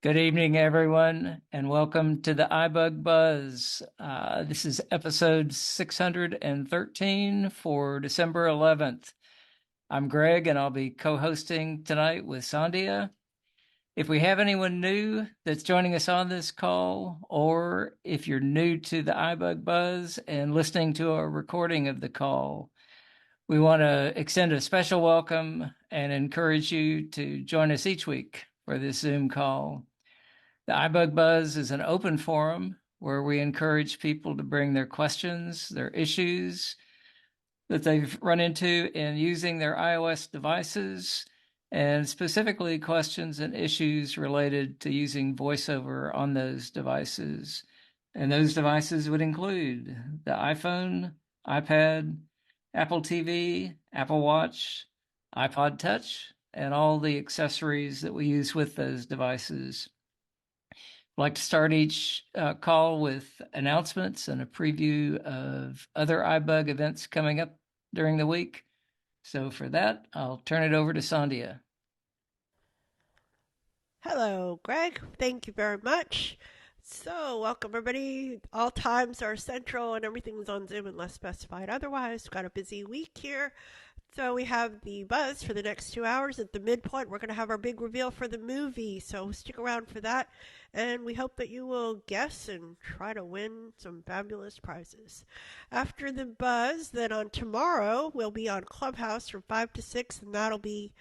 Good evening, everyone, and welcome to the iBug Buzz. This is episode 613 for December 11th. I'm Greg, and I'll be co-hosting tonight with Sandhya. If we have anyone new that's joining us on this call, or if you're new to the iBug Buzz and listening to a recording of the call, we want to extend a special welcome and encourage you to join us each week for this Zoom call. The iBug Buzz is an open forum where we encourage people to bring their questions, their issues that they've run into in using their iOS devices, and specifically questions and issues related to using VoiceOver on those devices. And those devices would include the iPhone, iPad, Apple TV, Apple Watch, iPod Touch, and all the accessories that we use with those devices. I'd like to start each call with announcements and a preview of other iBug events coming up during the week. So for that, I'll turn it over to Sandhya. Hello, Greg. Thank you very much. So, welcome everybody. All times are central and everything's on Zoom unless specified otherwise. Got a busy week here. So, we have the buzz for the next 2 hours. At the midpoint, we're going to have our big reveal for the movie. So, stick around for that. And we hope that you will guess and try to win some fabulous prizes. After the buzz, then on tomorrow, we'll be on Clubhouse from 5 to 6, and that'll be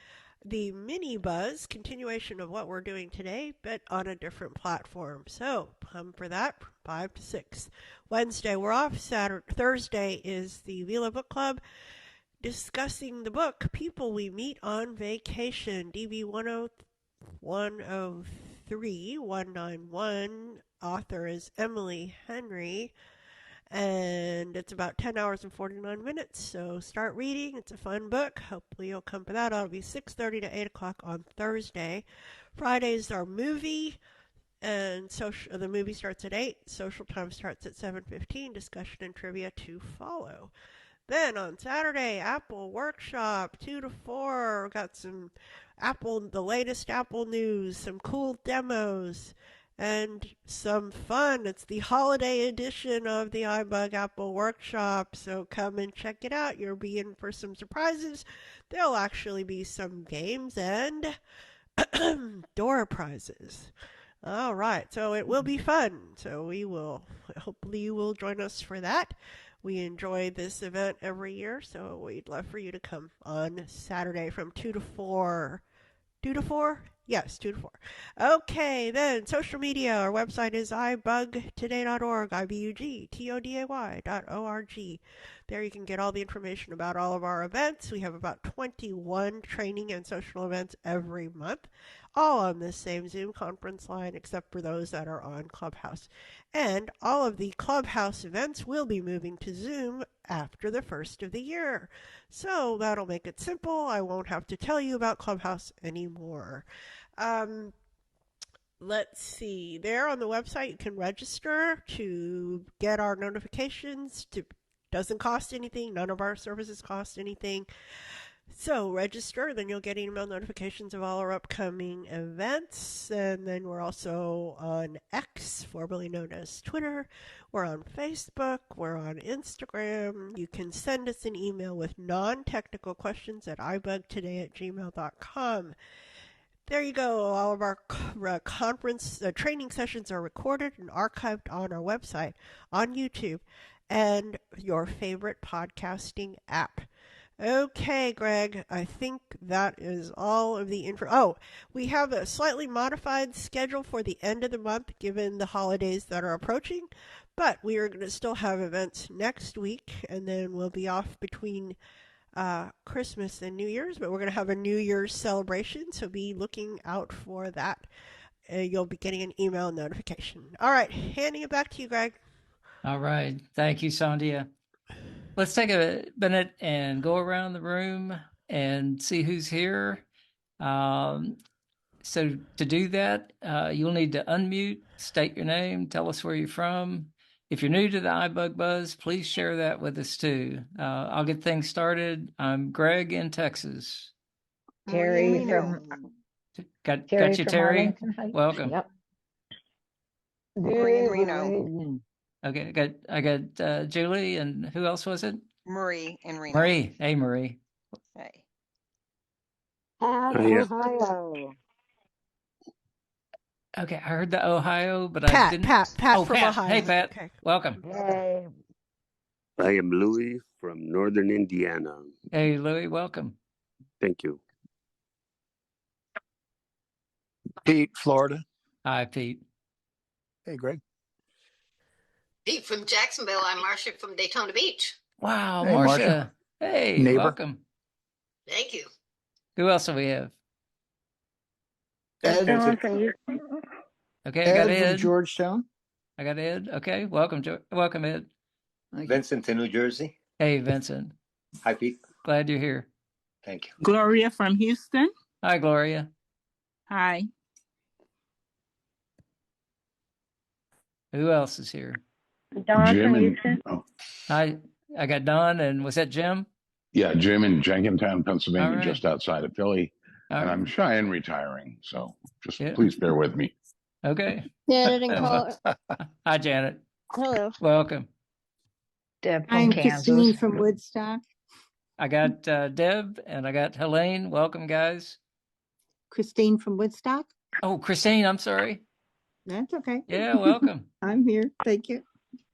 the mini buzz continuation of what we're doing today, but on a different platform. So come for that, 5 to 6. Wednesday we're off. Thursday is the Vila Book Club discussing the book People We Meet on Vacation, DB 103 191. Author is Emily Henry, and it's about 10 hours and 49 minutes. So start reading. It's a fun book. Hopefully you'll come for that. It'll be 6:30 to 8 o'clock on Thursday. Friday's our movie, and the movie starts at 8. Social time starts at 7:15. Discussion and trivia to follow. Then on Saturday, Apple Workshop 2 to 4. Got some the latest Apple news, some cool demos, and some fun. It's the holiday edition of the iBug Apple Workshop, so come and check it out. You'll be in for some surprises. There'll actually be some games and door prizes. All right, so it will be fun. Hopefully you will join us for that. We enjoy this event every year, so we'd love for you to come on Saturday from 2 to 4. 2 to 4? Yes, 2 to 4. Okay, then social media. Our website is ibugtoday.org, ibugtoday.org. There you can get all the information about all of our events. We have about 21 training and social events every month, all on this same Zoom conference line, except for those that are on Clubhouse. And all of the Clubhouse events will be moving to Zoom after the first of the year. So that'll make it simple. I won't have to tell you about Clubhouse anymore. Um, let's see. There on the website, you can register to get our notifications. Doesn't cost anything. None of our services cost anything. So register, then you'll get email notifications of all our upcoming events. And then we're also on X, formerly known as Twitter. We're on Facebook. We're on Instagram. You can send us an email with non-technical questions at ibugtoday@gmail.com. There you go. All of our conference training sessions are recorded and archived on our website, on YouTube, and your favorite podcasting app. Okay, Greg, I think that is all of the info. Oh, we have a slightly modified schedule for the end of the month given the holidays that are approaching, but we are going to still have events next week, and then we'll be off between Christmas and New Year's, but we're going to have a New Year's celebration, so be looking out for that. You'll be getting an email notification. All right, handing it back to you, Greg. All right. Thank you, Sandhya. Let's take a minute and go around the room and see who's here. So to do that, you'll need to unmute, state your name, tell us where you're from. If you're new to the iBug Buzz, please share that with us too. I'll get things started. I'm Greg in Texas. Terry Miami from no. Got Terry you, from Terry. Arlington Heights. Welcome. Yep. Marie in Good, Reno. good. Okay, I got Julie, and who else was it? Marie in Reno. Marie. Hey, Marie. Hey. Pat, Yeah. Ohio. Okay, I heard the Ohio, but I Pat, didn't. Pat Oh, from Pat. Ohio. Hey, Pat. Okay. Welcome. Yay. I am Louis from Northern Indiana. Hey, Louis. Welcome. Thank you. Pete, Florida. Hi, Pete. Hey, Greg. Pete from Jacksonville. I'm Marcia from Daytona Beach. Wow, Hey, Marcia. Marcia. Hey, Neighbor. welcome. Thank you. Who else do we have? Ed, Someone from Houston. Okay, I got Ed from Ed. Georgetown. I got Ed. Okay, welcome, welcome, Ed. Vincent in New Jersey. Hey, Vincent. Hi, Pete. Glad you're here. Thank you. Gloria from Houston. Hi, Gloria. Hi. Who else is here? Dawn Jim from and Houston. Hi, I got Don, and was that Jim? yeah, Jim in Jenkintown, Pennsylvania, All right. just outside of Philly. All And right. I'm shy and retiring, so just Yeah. please bear with me. Okay. Janet and Col- Hi, Janet. Hello. Welcome. Deb from I'm Kansas. Christine from Woodstock. I got Deb, and I got Helene. Welcome, guys. Christine from Woodstock. Oh, Christine, I'm sorry. That's okay. Yeah, welcome. I'm here. Thank you.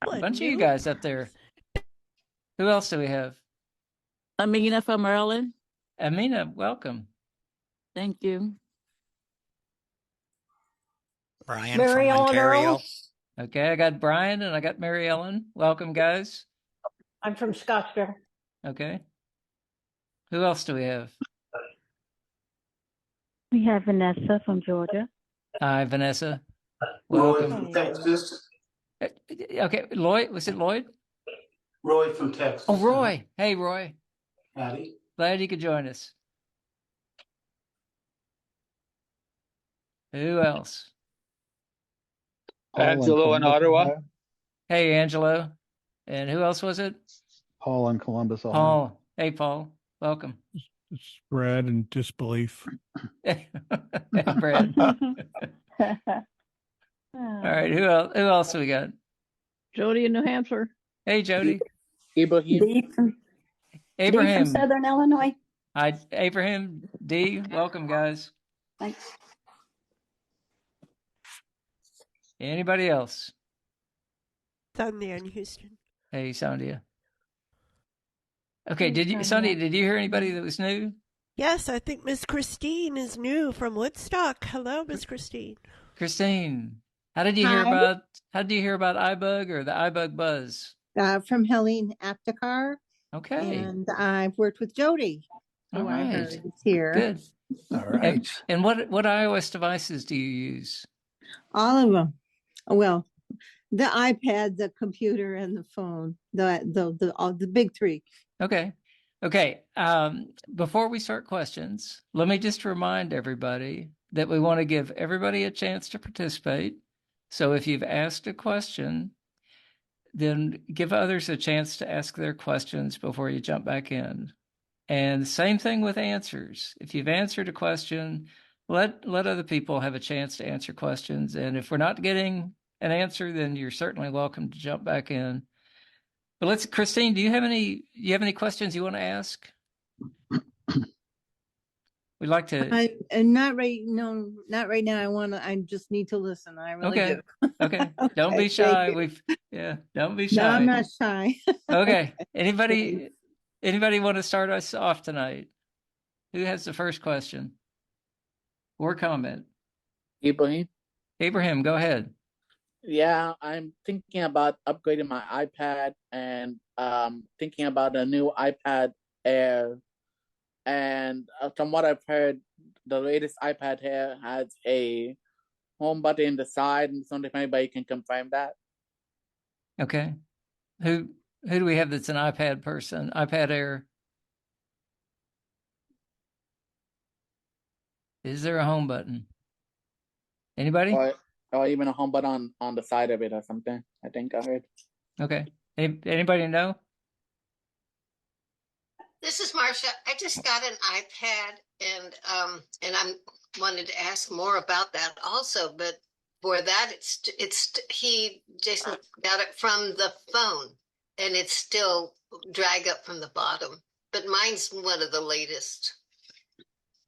A bunch of you guys up there. Who else do we have? Amina from Maryland. Amina, welcome. Thank you. Brian Mary from Ontario. Eleanor. Okay, I got Brian and I got Mary Ellen. Welcome, guys. I'm from Scottsdale. Okay. Who else do we have? We have Vanessa from Georgia. Hi, Vanessa. Roy Welcome. from Texas. Okay, Lloyd, was it Lloyd? Roy from Texas. Oh, Roy. Hey, Roy. Howdy. Glad you could join us. Who else? Angelo in Ottawa. Hey, Angelo. And who else was it? Paul in Columbus, Ohio. Paul. Hey, Paul. Welcome. It's Brad in disbelief. Brad. All right. Who else we got? Jody in New Hampshire. Hey, Jody. Dee from Abraham. Southern Illinois. Hi, Abraham. D. Welcome, guys. Thanks. Anybody else? Sunday in Houston. Hey, Sandia. Okay, Sandia, did you hear anybody that was new? Yes, I think Miss Christine is new from Woodstock. Hello, Miss Christine. Christine, how did you hear about iBug or the iBug Buzz? From Helene Aptekar. Okay. And I've worked with Jody. All I right. heard is here. Good. All right. And what iOS devices do you use? All of them. Well, the iPad, the computer, and the phone. The big three. Okay. Before we start questions, let me just remind everybody that we want to give everybody a chance to participate. So if you've asked a question, then give others a chance to ask their questions before you jump back in. And same thing with answers. If you've answered a question, let other people have a chance to answer questions. And if we're not getting an answer, then you're certainly welcome to jump back in. But Christine, do you have any questions you want to ask? We'd like to. Not right now. I just need to listen. I really do. Okay. Don't be shy. Don't be shy. No, I'm not shy. Okay. Anybody want to start us off tonight? Who has the first question or comment? Abraham, go ahead. Yeah, I'm thinking about upgrading my iPad and thinking about a new iPad Air. And from what I've heard, the latest iPad Air has a home button in the side, and so if anybody can confirm that. Okay. Who do we have that's an iPad person? iPad Air. Is there a home button? Anybody? Or even a home button on the side of it or something. I think I heard. Okay. Anybody know? This is Marcia. I just got an iPad and I'm wanted to ask more about that also, but for that, Jason got it from the phone, and it's still drag up from the bottom. But mine's one of the latest.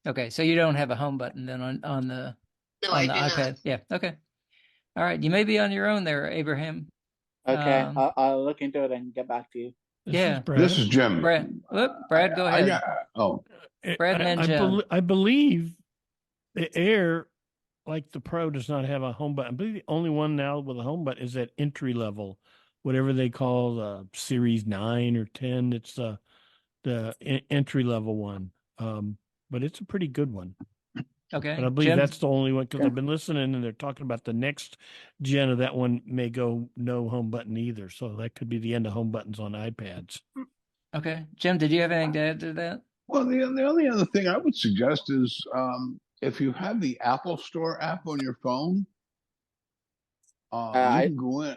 Okay, so you don't have a home button then on the No, on I the do iPad? not. Yeah. Okay. All right. You may be on your own there, Abraham. Okay, I'll look into it and get back to you. Yeah. This is Jim. Brad. Brad, go ahead. Brad and then Jim. I believe the Air, like the Pro, does not have a home button. I believe the only one now with a home button is that entry level, whatever they call Series 9 or 10. It's the entry level one. But it's a pretty good one. Okay. And I believe Jim? that's the only one because I've been listening and they're talking about the next gen of that one may go no home button either. So that could be the end of home buttons on iPads. Okay. Jim, did you have anything to add to that? Well, the only other thing I would suggest is if you have the Apple Store app on your phone, you can go in.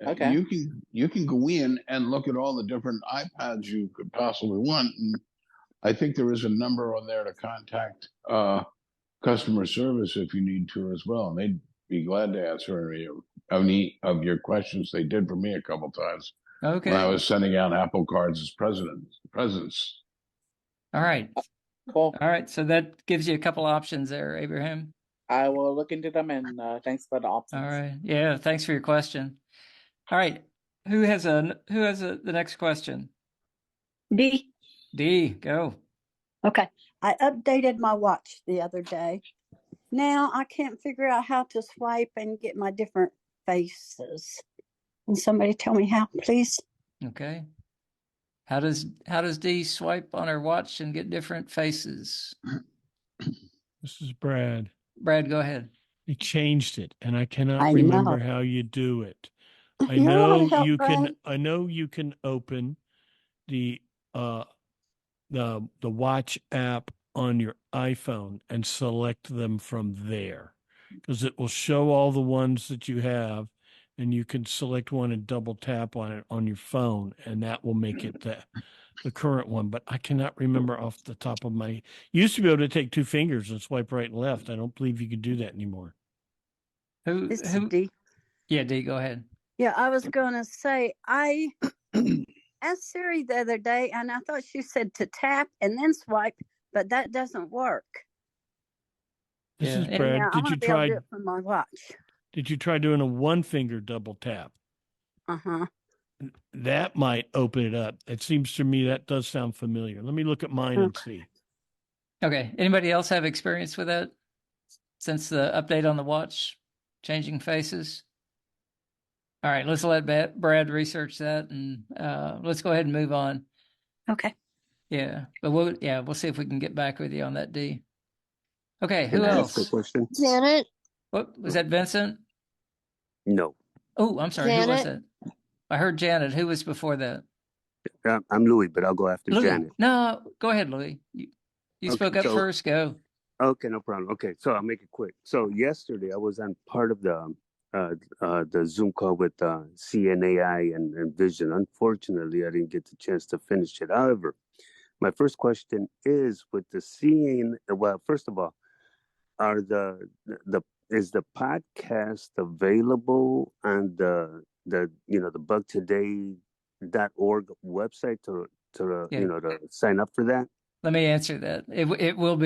Okay. You can go in and look at all the different iPads you could possibly want, and I think there is a number on there to contact customer service if you need to as well. And they'd be glad to answer any of your questions. They did for me a couple times. Okay. When I was sending out Apple cards as presents. All right. Cool. All right. So that gives you a couple options there, Abraham. I will look into them and thanks for the options. All right. Yeah. Thanks for your question. All right. Who has the next question? D. D, go. Okay. I updated my watch the other day. Now I can't figure out how to swipe and get my different faces. Can somebody tell me how, please? Okay. How does D swipe on her watch and get different faces? This is Brad. Brad, go ahead. They changed it, and I cannot I remember know. how you do it. I You know wanna help, you can. Brad? I know you can open the watch app on your iPhone and select them from there, because it will show all the ones that you have, and you can select one and double tap on it on your phone, and that will make it the current one. But I cannot remember off the top of my. You used to be able to take two fingers and swipe right and left. I don't believe you can do that anymore. This is D. Yeah, D, go ahead. Yeah, I was going to say, I asked Siri the other day, and I thought she said to tap and then swipe, but that doesn't work. This is Yeah. Brad. Now, I Did want you to be able try? to do it from my watch. Did you try doing a one finger double tap? Uh-huh. That might open it up. It seems to me that does sound familiar. Let me look at mine and see. Okay. Anybody else have experience with that since the update on the watch, changing faces? All right, let's let Brad research that, and let's go ahead and move on. Okay. Yeah, but we'll see if we can get back with you on that, D. Okay, Can who I else? ask a question? Janet. What was that, Vincent? No. Oh, I'm sorry. Who was Janet? that? I heard Janet. Who was before that? I'm Louis, but I'll go after Louis. Janet. No, go ahead, Louis. You Okay, spoke up so- first. Go. Okay, no problem. Okay, so I'll make it quick. So yesterday I was on part of the Zoom call with CNAI and Vision. Unfortunately, I didn't get the chance to finish it. However, my first question is with the well, first of all, are is the podcast available on the bugtoday.org website to to sign up for that? Let me answer that. It will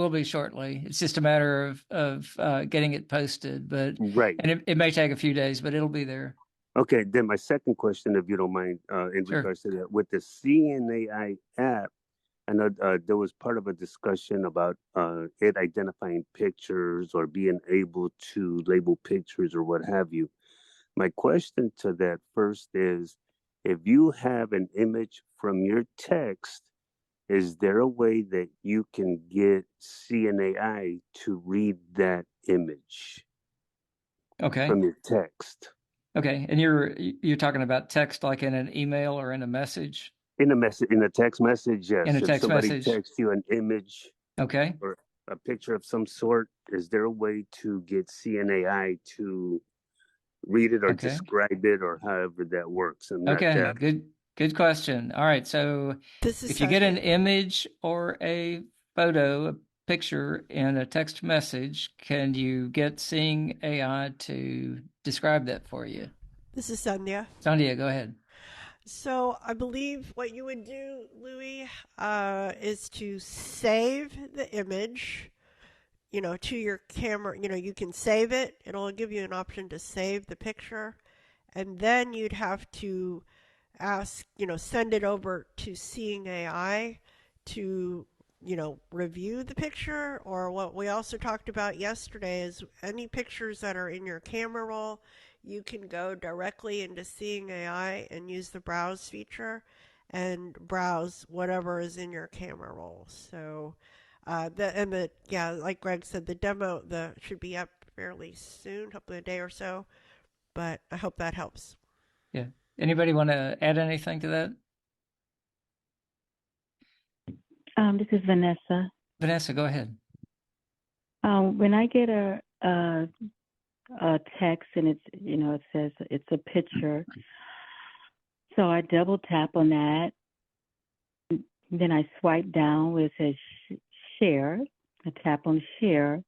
be shortly. It's just a matter of getting it posted, but Right. and it may take a few days, but it'll be there. Okay, then my second question, if you don't mind, in Sure. regards to that, with the CNAI app, I know there was part of a discussion about it identifying pictures or being able to label pictures or what have you. My question to that first is, if you have an image from your text, is there a way that you can get CNAI to read that image Okay. from your text? Okay. And you're talking about text like in an email or in a message? In a text message, yes. In a If text somebody message. texts you an image Okay. or a picture of some sort, is there a way to get CNAI to read it or Okay. describe it or however that works? And not Okay. that- Good question. All right. So This is if you get an Sasha. image or a photo, picture in a text message, can you get Seeing AI to describe that for you? This is Sandhya. Sandhya, go ahead. So I believe what you would do, Louis, is to save the image, to your camera. You can save it. It'll give you an option to save the picture. And then you'd have to ask, send it over to Seeing AI to, review the picture. Or what we also talked about yesterday is any pictures that are in your camera roll, you can go directly into Seeing AI and use the browse feature and browse whatever is in your camera roll. So, like Greg said, the demo should be up fairly soon, hopefully a day or so. But I hope that helps. Yeah. Anybody want to add anything to that? This is Vanessa. Vanessa, go ahead. When I get a text and it says it's a picture, so I double tap on that. Then I swipe down where it says share. I tap on share,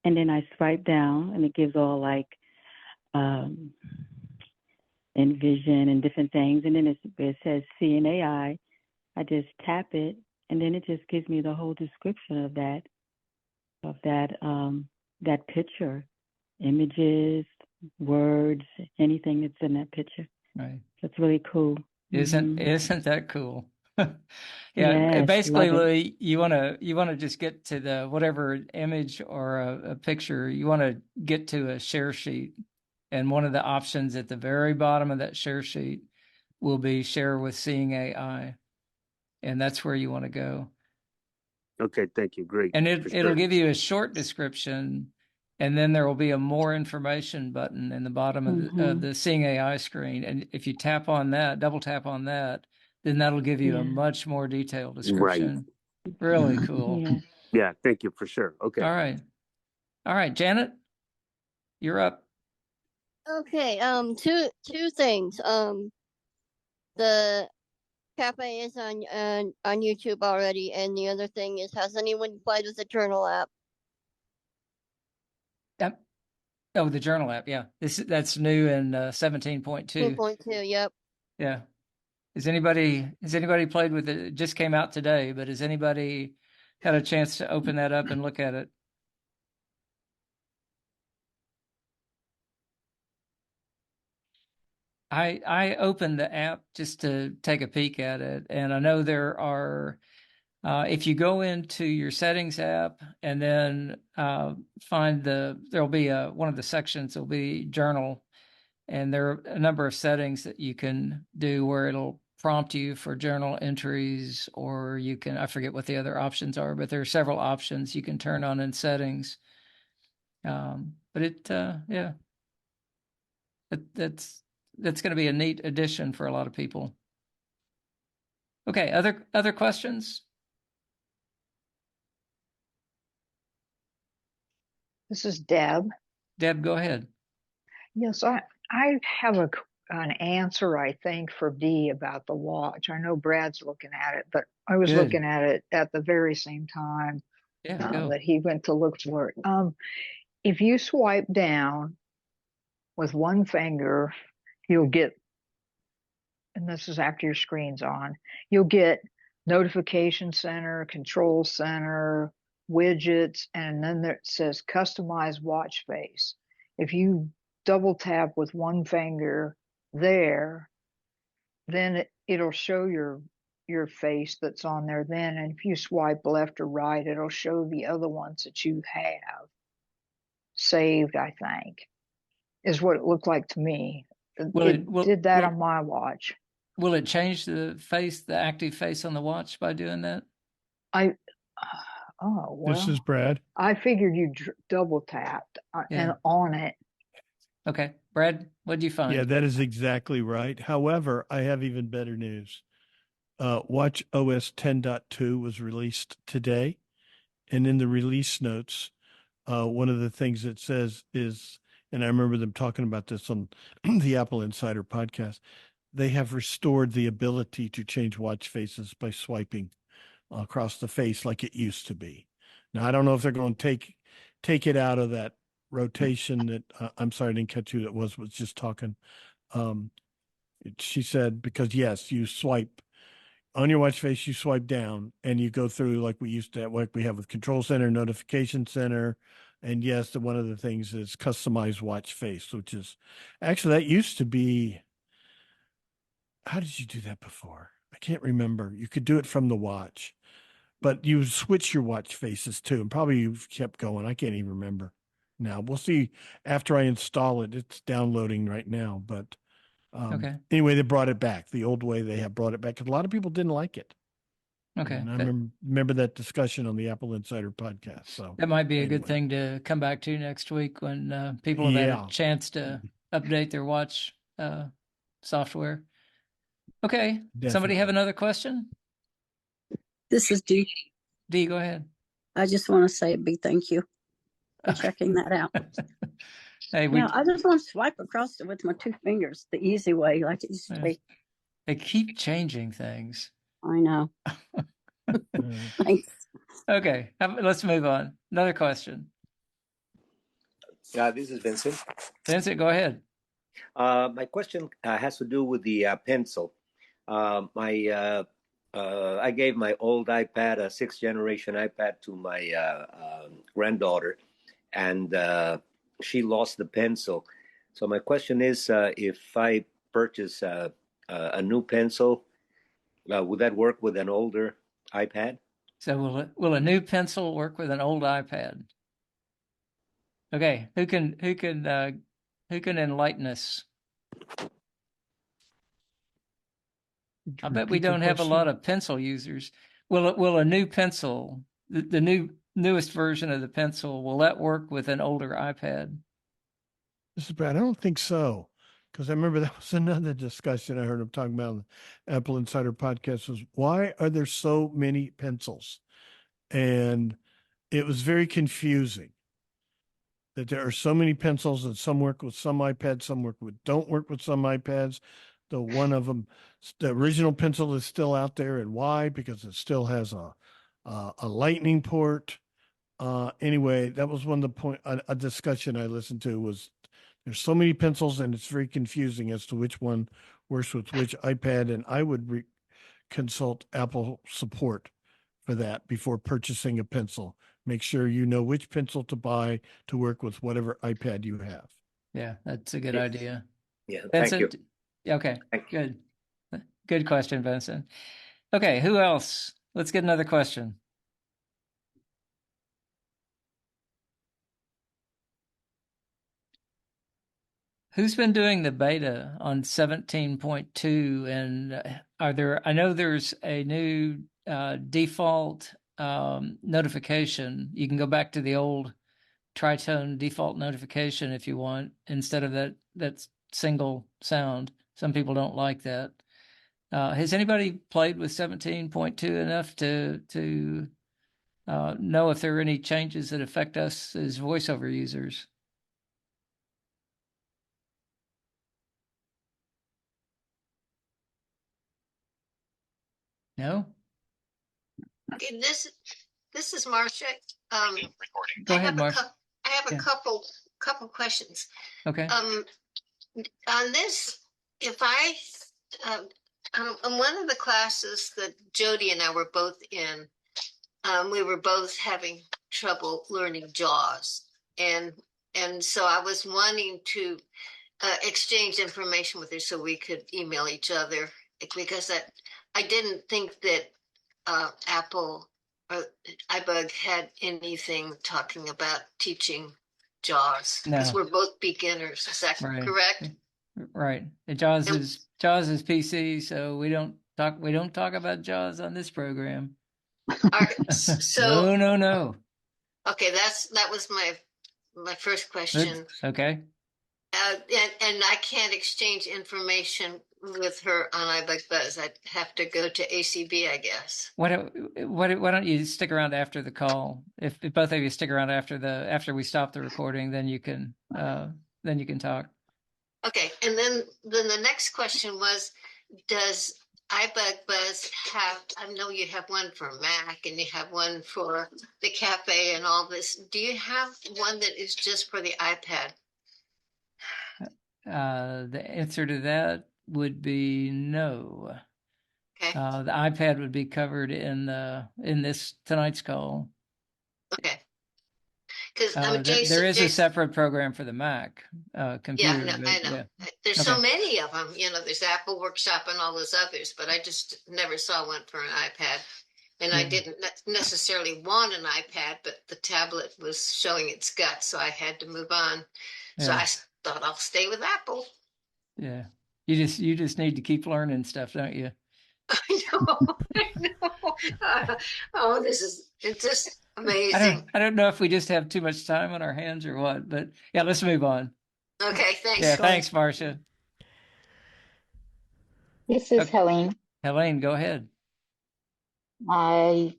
and then I swipe down, and it gives all like Envision and different things. And then it says Seeing AI. I just tap it, and then it just gives me the whole description of that picture, images, words, anything that's in that picture. Right. That's really cool. Isn't that cool? Yeah. Yes, Basically, love it. Louis, you want to just get to the whatever image or a picture, you want to get to a share sheet. And one of the options at the very bottom of that share sheet will be share with Seeing AI. And that's where you want to go. Okay, thank you. Great. And For it'll sure. give you a short description, and then there will be a more information button in the bottom of the Seeing AI screen. And if you tap on that, double tap on that, then that'll give you a much more detailed description. Right. Really cool. Yeah. Yeah, thank you for sure. Okay. All right, Janet, you're up. Okay, two things. The cafe is on YouTube already, and the other thing is, has anyone played with the Journal app? Yep. Oh, the Journal app. Yeah, that's new in 17.2. 2.2. Yep. Yeah. Has anybody played with it? It just came out today, but has anybody had a chance to open that up and look at it? I opened the app just to take a peek at it, and I know there are, if you go into your settings app and then there'll be one of the sections will be Journal, and there are a number of settings that you can do where it'll prompt you for journal entries, or I forget what the other options are, but there are several options you can turn on in settings. That's going to be a neat addition for a lot of people. Okay, other questions? This is Deb. Deb, go ahead. Yes, I have an answer, I think, for Dee about the watch. I know Brad's looking at it, but I was Good. looking at it at the very same time go. that he went to look for it. If you swipe down with one finger, you'll get, and this is after your screen's on, you'll get Notification Center, Control Center, widgets, and then there it says Customize Watch Face. If you double tap with one finger there, then it'll show your face that's on there then, and if you swipe left or right, it'll show the other ones that you have saved, I think, is what it looked like to me. Did that on my watch. Will it change the active face on the watch by doing that? This is Brad. I figured you double tapped and on it. Okay. Brad, what did you find? Yeah, that is exactly right. However, I have even better news. Watch OS 10.2 was released today. And in the release notes, one of the things it says is, and I remember them talking about this on the Apple Insider podcast, they have restored the ability to change watch faces by swiping across the face like it used to be. Now, I don't know if they're going to take it out of that rotation that, I'm sorry, I didn't catch who that was just talking. She said, because yes, you swipe on your watch face, you swipe down and you go through like we used to, like we have with Control Center, Notification Center. And yes, one of the things is customized watch face, which is actually, that used to be, how did you do that before? I can't remember. You could do it from the watch, but you switch your watch faces too. And probably you've kept going. I can't even remember now. We'll see after I install it. It's downloading right now, but Okay. anyway, they brought it back the old way. They have brought it back because a lot of people didn't like it. Okay. And I remember that discussion on the Apple Insider podcast. So That might be a good anyway. thing to come back to next week when people have had Yeah. a chance to update their watch software. Okay. Somebody have another question? This is Dee. Dee, go ahead. I just want to say a big thank you for checking that out. Hey, I just want to swipe across it with my two fingers the easy way, like it used to be. they keep changing things. I know. Thanks. Okay, let's move on. Another question. This is Vincent. Vincent, go ahead. My question has to do with the pencil. I gave my old iPad, a 6th generation iPad, to my granddaughter, and she lost the pencil. So my question is, if I purchase a new pencil, would that work with an older iPad? So will a new pencil work with an old iPad? Okay, who can enlighten us? I bet we don't have a lot of pencil users. Will a new pencil, the newest version of the pencil, will that work with an older iPad? This is Brad. I don't think so. Because I remember that was another discussion I heard him talking about on the Apple Insider podcast, was why are there so many pencils? And it was very confusing that there are so many pencils, and some work with some iPads, some don't work with some iPads. The one of them, the original pencil is still out there, and why? Because it still has a lightning port. Anyway, that was one of the a discussion I listened to was there's so many pencils and it's very confusing as to which one works with which iPad. And I would consult Apple support for that before purchasing a pencil. Make sure you know which pencil to buy to work with whatever iPad you have. Yeah, that's a good idea. Yeah, Vincent? thank you. Okay, good. Good question, Vincent. Okay, who else? Let's get another question. Who's been doing the beta on 17.2? And I know there's a new default notification. You can go back to the old Tritone default notification if you want, instead of that single sound. Some people don't like that. Has anybody played with 17.2 enough to know if there are any changes that affect us as voiceover users? No? Okay, this is Marcia. Go ahead, Marcia. I have a couple questions. Okay. On this, if I on one of the classes that Jody and I were both in, we were both having trouble learning JAWS, and so I was wanting to exchange information with her so we could email each other, because I didn't think that Apple or iBug had anything talking about teaching JAWS, because No. we're both beginners. Is that Right. correct? Right. JAWS is PC, so we don't talk about JAWS on this program. So No. okay, that was my first question. Okay. And I can't exchange information with her on iBug Buzz. I'd have to go to ACB, I guess. Why don't you stick around after the call? If both of you stick around after we stop the recording, then you can talk. Okay, and then the next question was, does iBug Buzz have, I know you have one for Mac and you have one for the cafe and all this. Do you have one that is just for the iPad? The answer to that would be no. Okay. The iPad would be covered in this tonight's call. Okay. Because there is a separate program for the Mac computer. Yeah, no, I know. Yeah. There's so many of them. There's Apple Workshop and all those others, but I just never saw one for an iPad. And I didn't necessarily want an iPad, but the tablet was showing its guts, so I had to move on. Yeah. So I thought I'll stay with Apple. Yeah. You just need to keep learning stuff, don't you? I know. Oh, it's just amazing. I don't know if we just have too much time on our hands or what, but yeah, let's move on. Okay, thanks. Yeah, thanks, Marcia. This is Helene. Helene, go ahead. I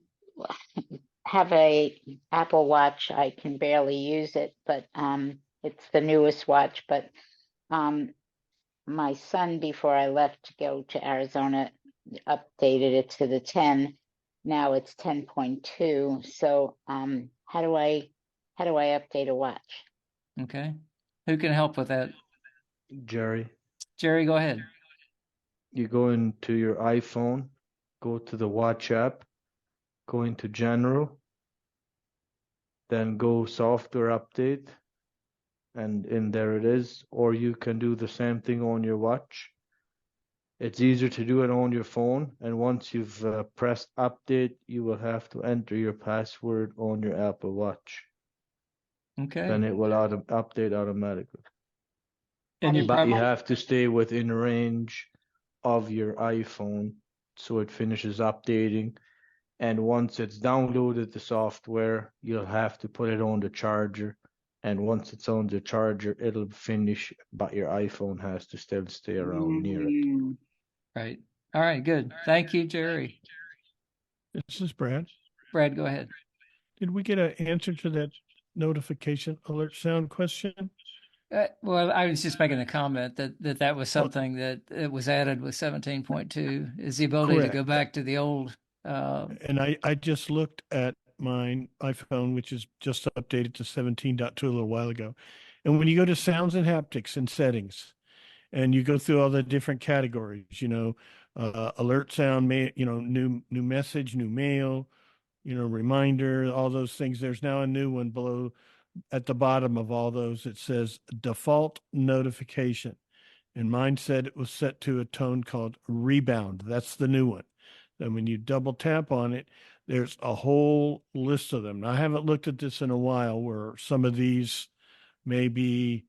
have a Apple Watch. I can barely use it, but it's the newest watch. But my son, before I left to go to Arizona, updated it to the 10. Now it's 10.2. So how do I update a watch? Okay. Who can help with that? Jerry. Jerry, go ahead. You go into your iPhone, go to the watch app, go into general, then go software update, and in there it is. Or you can do the same thing on your watch. It's easier to do it on your phone, and once you've pressed update, you will have to enter your password on your Apple Watch. Okay. Then it will update automatically. And but you have to stay within range of your iPhone so it finishes updating. And once it's downloaded the software, you'll have to put it on the charger. And once it's on the charger, it'll finish, but your iPhone has to still stay around near it. Right. All right, good. Thank you, Jerry. This is Brad. Brad, go ahead. Did we get an answer to that notification alert sound question? Well, I was just making a comment that was something that it was added with 17.2 is the ability Correct. to go back to the old. And I just looked at my iPhone, which is just updated to 17.2 a little while ago. And when you go to sounds and haptics and settings, and you go through all the different categories, alert sound, new message, new mail, reminder, all those things. There's now a new one below at the bottom of all those. It says default notification. And mine said it was set to a tone called rebound. That's the new one. And when you double tap on it, there's a whole list of them. Now, I haven't looked at this in a while where some of these may be,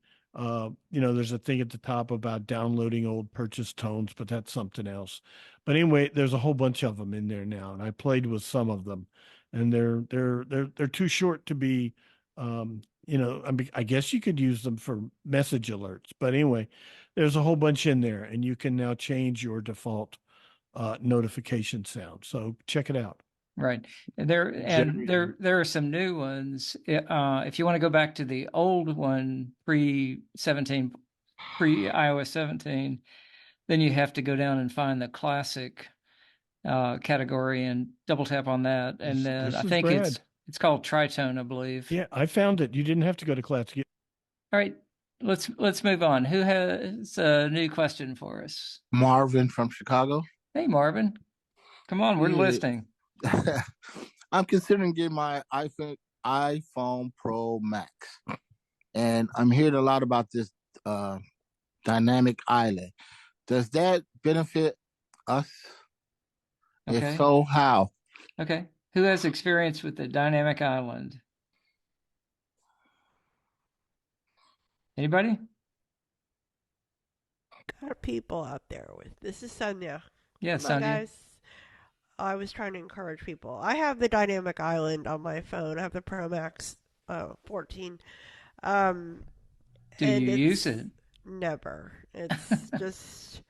there's a thing at the top about downloading old purchase tones, but that's something else. But anyway, there's a whole bunch of them in there now, and I played with some of them, and they're too short to be, I guess you could use them for message alerts. But anyway, there's a whole bunch in there, and you can now change your default notification sound. So check it out. Right. There are some new ones. If you want to go back to the old one pre iOS 17, then you have to go down and find the classic category and double tap on that. And then I think it's called Tritone, I believe. Yeah, I found it. You didn't have to go to classic. All right. Let's move on. Who has a new question for us? Marvin from Chicago. Hey, Marvin. Come on, we're listening. I'm considering getting my iPhone Pro Max, and I'm hearing a lot about this dynamic island. Does that benefit us? Okay. If so, how? Okay. Who has experience with the dynamic island? Anybody? Got people out there with. This is Sonia. Yeah, Sonia. Guys, I was trying to encourage people. I have the dynamic island on my phone. I have the Pro Max 14. Do you use it? Never. It's just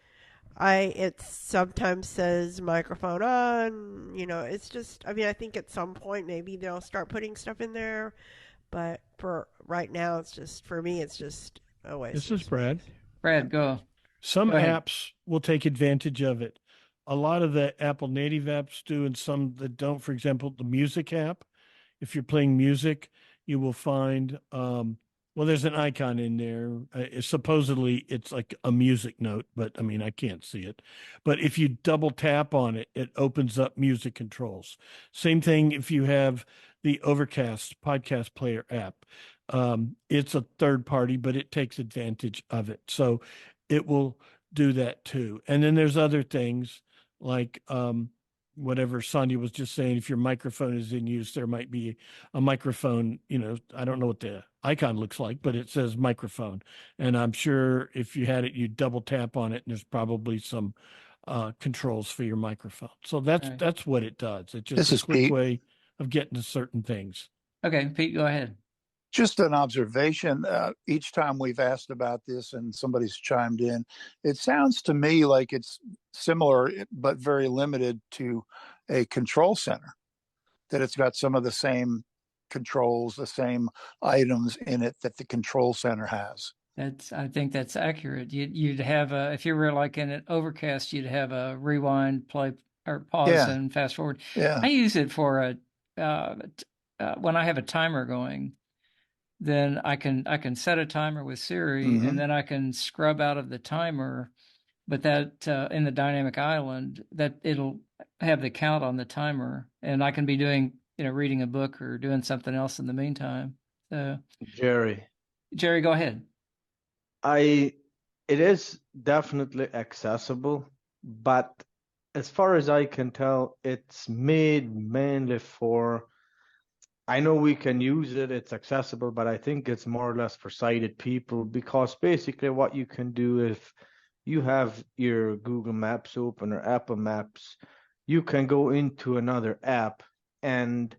it sometimes says microphone on, it's just, I think at some point maybe they'll start putting stuff in there, but for right now for me it's just a waste. This is Brad. Brad, go. Some apps will take advantage of it. a lot of the Apple native apps do, and some that don't. For example, the music app. If you're playing music, you will find well, there's an icon in there. Supposedly, it's like a music note, but I mean, I can't see it. But if you double tap on it, it opens up music controls. Same thing if you have the Overcast podcast player app. It's a third party, but it takes advantage of it. So it will do that too. And then there's other things like whatever Sonia was just saying, if your microphone is in use, there might be a microphone, I don't know what the icon looks like, but it says microphone. And I'm sure if you had it, you double tap on it and there's probably some controls for your microphone. So that's what it does. It's just a quick way of getting to certain things. Okay, Pete, go ahead. Just an observation. Each time we've asked about this and somebody's chimed in, it sounds to me like it's similar, but very limited to a control center, that it's got some of the same controls, the same items in it that the control center has. I think that's accurate. You'd have if you were like in an Overcast, you'd have a rewind, play, or pause and fast forward. Yeah. I use it for when I have a timer going. Then I can set a timer with Siri, and then I can scrub out of the timer. But that in the dynamic island, that it'll have the count on the timer, and I can be doing reading a book or doing something else in the meantime. So Jerry, go ahead. It is definitely accessible, but as far as I can tell, it's made mainly for. I know we can use it, it's accessible, but I think it's more or less for sighted people, because basically what you can do if you have your Google Maps open or Apple Maps, you can go into another app, and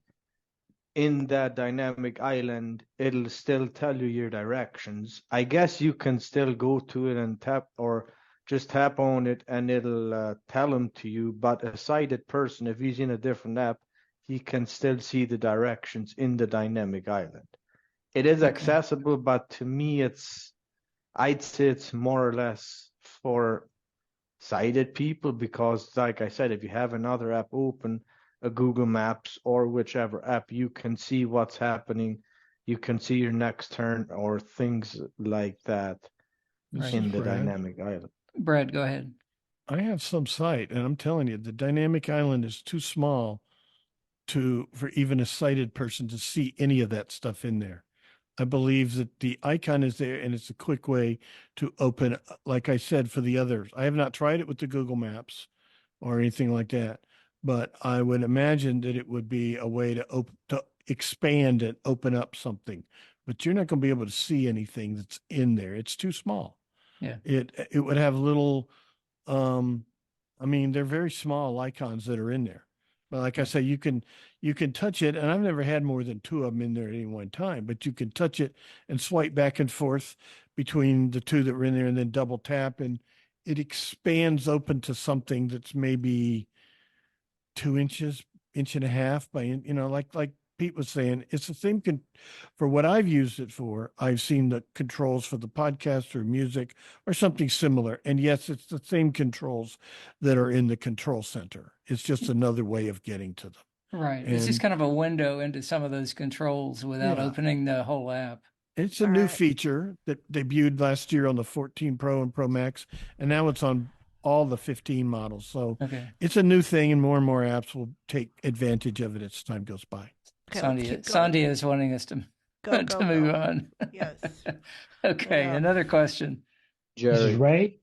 in that dynamic island, it'll still tell you your directions. I guess you can still go to it and tap, or just tap on it and it'll tell them to you, but a sighted person, if he's in a different app, he can still see the directions in the dynamic island. It is accessible, but to me, I'd say it's more or less for sighted people, because like I said, if you have another app open, a Google Maps or whichever app, you can see what's happening. You can see your next turn or things like that in the dynamic island. Brad, go ahead. I have some sight, and I'm telling you, the dynamic island is too small for even a sighted person to see any of that stuff in there. I believe that the icon is there, and it's a quick way to open, like I said, for the others. I have not tried it with the Google Maps or anything like that, but I would imagine that it would be a way to expand and open up something, but you're not going to be able to see anything that's in there. It's too small. Yeah. It would have little, they're very small icons that are in there. But like I say, you can touch it, and I've never had more than two of them in there at any one time, but you can touch it and swipe back and forth between the two that were in there, and then double tap, and it expands open to something that's maybe 2 inches, inch and a half by, like Pete was saying, it's the same for what I've used it for. I've seen the controls for the podcast or music or something similar. And yes, it's the same controls that are in the control center. It's just another way of getting to them. Right. It's just kind of a window into some of those controls without opening the whole app. It's a new feature that debuted last year on the 14 Pro and Pro Max, and now it's on all the 15 models. So it's a new thing, and more apps will take advantage of it as time goes by. Okay, Sandia is wanting us to move on. Yes. Okay, another question. This is Ray.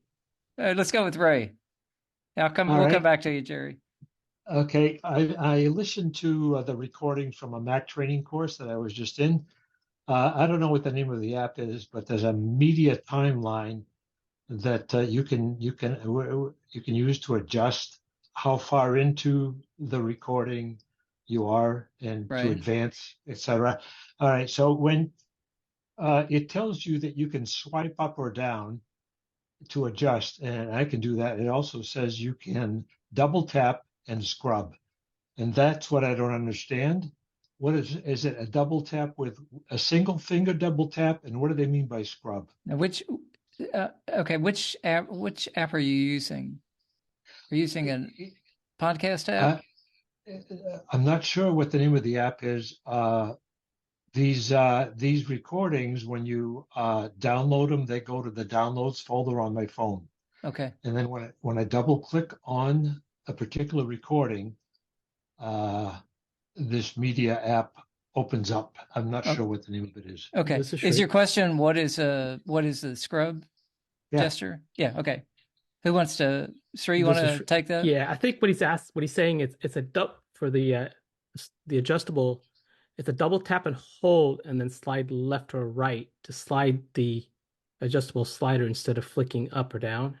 Let's go with Ray. We'll come back to you, Jerry. Okay, I listened to the recording from a Mac training course that I was just in. I don't know what the name of the app is, but there's a media timeline that you can use to adjust how far into the recording you are and to advance, etc. All right, so when it tells you that you can swipe up or down to adjust, and I can do that. It also says you can double tap and scrub, and that's what I don't understand. What is it a double tap with a single finger double tap, and what do they mean by scrub? Now, which app are you using? Are you using a podcast app? I'm not sure what the name of the app is. These recordings, when you download them, they go to the downloads folder on my phone. Okay. And then when I double click on a particular recording, this media app opens up. I'm not sure what the name of it is. Okay. This is Is Sri. your question what is the scrub gesture? Yeah. Okay. Who wants to? Sri, you want This is to Sri. take that? Yeah, I think what he's saying is it's a for the adjustable. It's a double tap and hold, and then slide left or right to slide the adjustable slider instead of flicking up or down.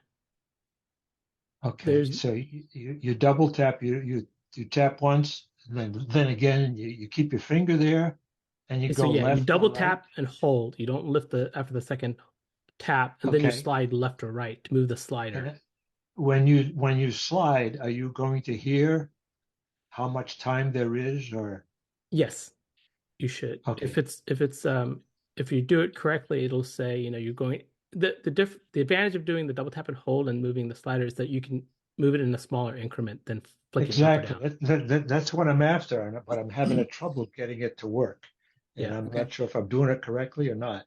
Okay. So you double tap, you tap once, and then again you keep your finger there, and you So go yeah, left. you double or right. tap and hold. You don't lift after the second tap, and then you Okay. slide left or right to move the slider. When you slide, are you going to hear how much time there is, or? Yes, you should. Okay. If you do it correctly, it'll say, you're going. The advantage of doing the double tap and hold and moving the slider is that you can move it in a smaller increment than flicking up or Exactly. down. That's what I'm after, but I'm having a trouble getting it to work, and Yeah. I'm not sure if I'm doing it correctly or not.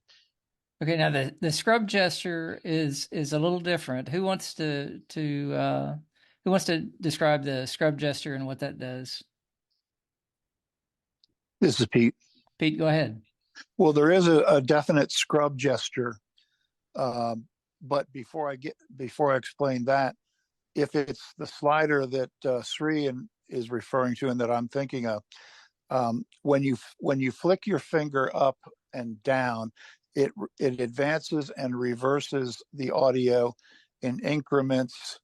Okay. Now the scrub gesture is a little different. Who wants to describe the scrub gesture and what that does? This is Pete. Pete, go ahead. Well, there is a definite scrub gesture, but before I explain that, if it's the slider that Sri is referring to and that I'm thinking of, when you flick your finger up and down, it advances and reverses the audio in increments,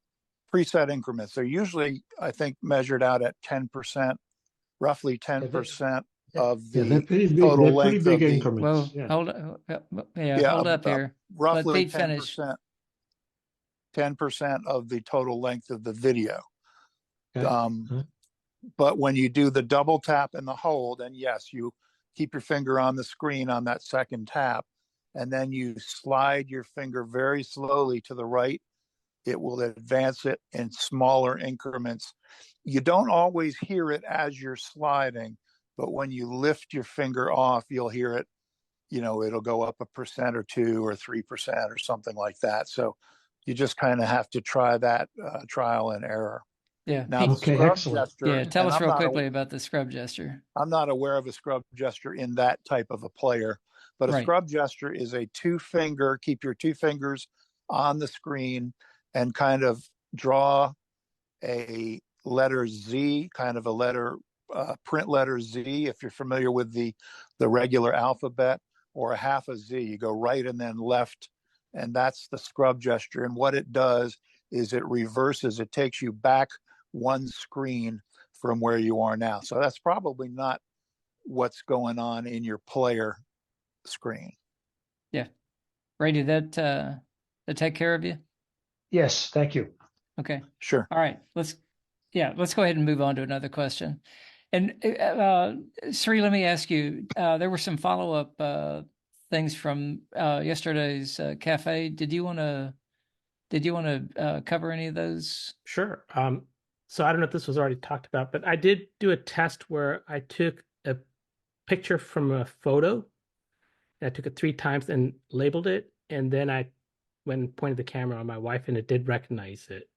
preset increments. They're usually, I think, measured out at 10%, roughly 10% of the they're pretty big, total they're length pretty big of the. increments. Well, yeah. hold up here. Let Roughly Pete finish. 10% of the total length of the video. Okay. But when you do the double tap and the hold, and yes, you keep your finger on the screen on that second tap, and then you slide your finger very slowly to the right, it will advance it in smaller increments. You don't always hear it as you're sliding, but when you lift your finger off, you'll hear it. It'll go up 1% or 2% or 3% or something like that. So you just kind of have to try that trial and error. Yeah. Now, the Okay, scrub excellent. gesture. Yeah. Tell us I'm real not quickly about the scrub gesture. I'm not aware of a scrub gesture in that type of a player, but a Right. scrub gesture is a keep your two fingers on the screen and kind of draw a letter Z, kind of a letter, print letter Z, if you're familiar with the regular alphabet, or a half a Z. You go right and then left, and that's the scrub gesture. And what it does is it reverses, it takes you back one screen from where you are now. So that's probably not what's going on in your player screen. Yeah. Ray, did that take care of you? Yes, thank you. Okay. Sure. All right. Let's go ahead and move on to another question. And Sri, let me ask you, there were some follow-up things from yesterday's cafe. Did you want to cover any of those? Sure. So I don't know if this was already talked about, but I did do a test where I took a picture from a photo. I took it 3 times and labeled it, and then I went and pointed the camera on my wife, and it did recognize it.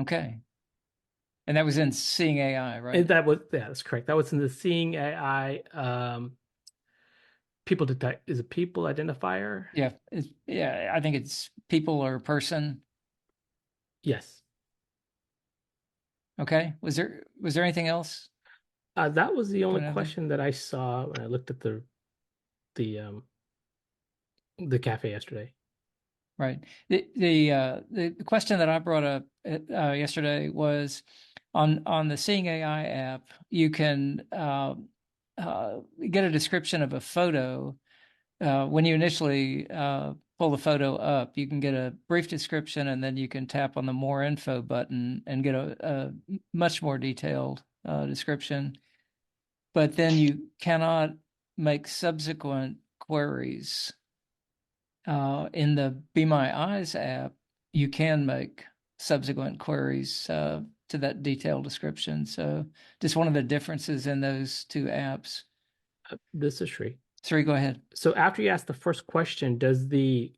Okay. And that was in Seeing AI, right? That's correct. That was in the Seeing AI people detect. Is it people identifier? Yeah. I think it's people or person. Yes. Okay. Was there anything else? That was the only Anything? question that I saw when I looked at the cafe yesterday. Right. The question that I brought up yesterday was on the Seeing AI app. You can get a description of a photo when you initially pull the photo up. You can get a brief description, and then you can tap on the More Info button and get a much more detailed description. But then you cannot make subsequent queries. In the Be My Eyes app, you can make subsequent queries to that detailed description. So just one of the differences in those two apps. This is Sri. Sri, go ahead. So after you ask the first question, does the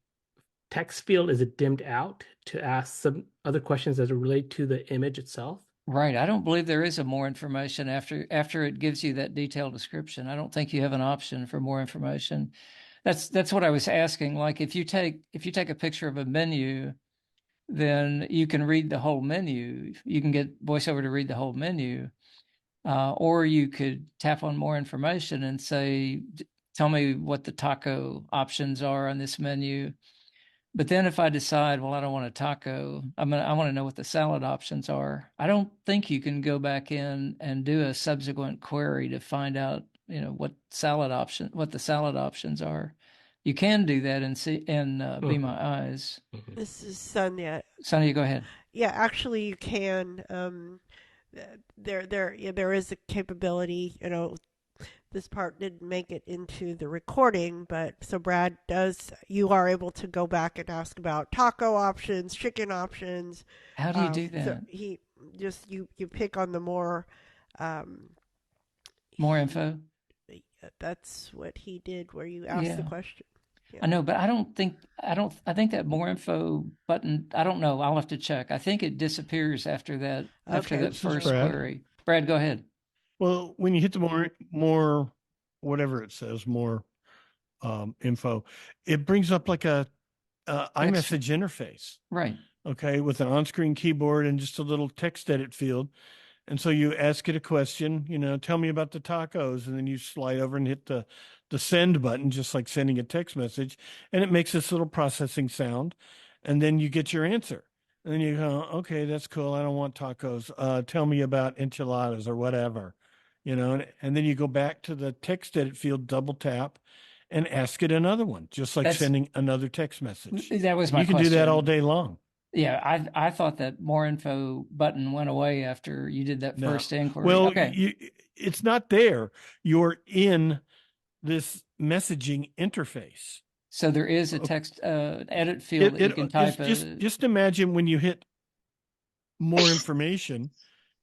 text field, is it dimmed out to ask some other questions that relate to the image itself? Right. I don't believe there is a more information after it gives you that detailed description. I don't think you have an option for more information. That's what I was asking. Like if you take a picture of a menu, then you can read the whole menu. You can get VoiceOver to read the whole menu. Or you could tap on more information and say, tell me what the taco options are on this menu. But then if I decide, well, I don't want a taco, I want to know what the salad options are. I don't think you can go back in and do a subsequent query to find out, what the salad options are. You can do that in Be My Eyes. This is Sonia. Sonia, go ahead. Yeah, actually, you can. There is a capability. This part didn't make it into the recording, but so Brad you are able to go back and ask about taco options, chicken options. How do you do that? So you pick on the more info. That's what he did, where you ask the question. Yeah. I know, but I think that more info button, I don't know. I'll have to check. I think it disappears after that first query. Brad, go ahead. Well, when you hit the more whatever it says, more info, it brings up like a iMessage interface. Right. Okay, with an on-screen keyboard and just a little text edit field. And so you ask it a question, tell me about the tacos, and then you slide over and hit the send button, just like sending a text message, and it makes this little processing sound, and then you get your answer. And then you go, okay, that's cool. I don't want tacos. Tell me about enchiladas or whatever. And then you go back to the text edit field, double tap, and ask it another one, just like sending another text message. That was my question. You can do that all day long. Yeah, I thought that more info button went away after you did that first inquiry. Well, okay. It's not there. You're in this messaging interface. So there is a text edit field that you can type. Just imagine when you hit more information,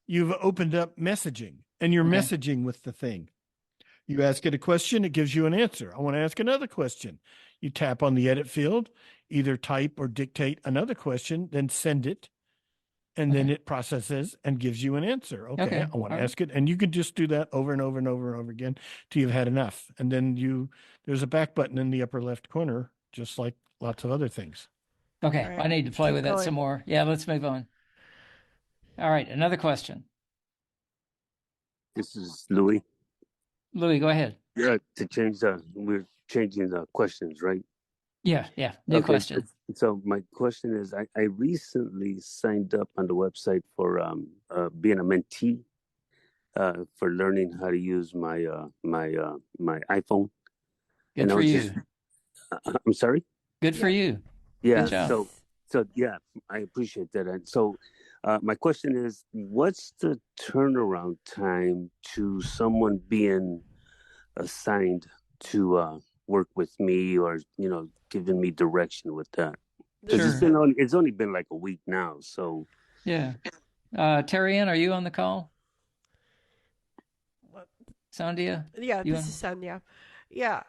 you've opened up messaging. And you're messaging with the thing. You ask it a question, it gives you an answer. I want to ask another question. You tap on the edit field, either type or dictate another question, then send it. And then it processes and gives you an answer. Okay. I want to ask it. And you could just do that over and over and over and over again till you've had enough. And then there's a back button in the upper left corner, just like lots of other things. Okay. Right. I need to play with that some more. Yeah, let's move on. All right. Another question. This is Louis. Louis, go ahead. Yeah, we're changing the questions, right? Yeah. New question. So my question is, I recently signed up on the website for being a mentee for learning how to use my iPhone. Good for you. I'm sorry? Good for you. Yeah. Good job. So yeah, I appreciate that. And so my question is, what's the turnaround time to someone being assigned to work with me or, giving me direction with that? Because it's only been like a week now. So yeah. Terry Ann, are you on the call? Sandia? Yeah, this is Sandia. Yeah,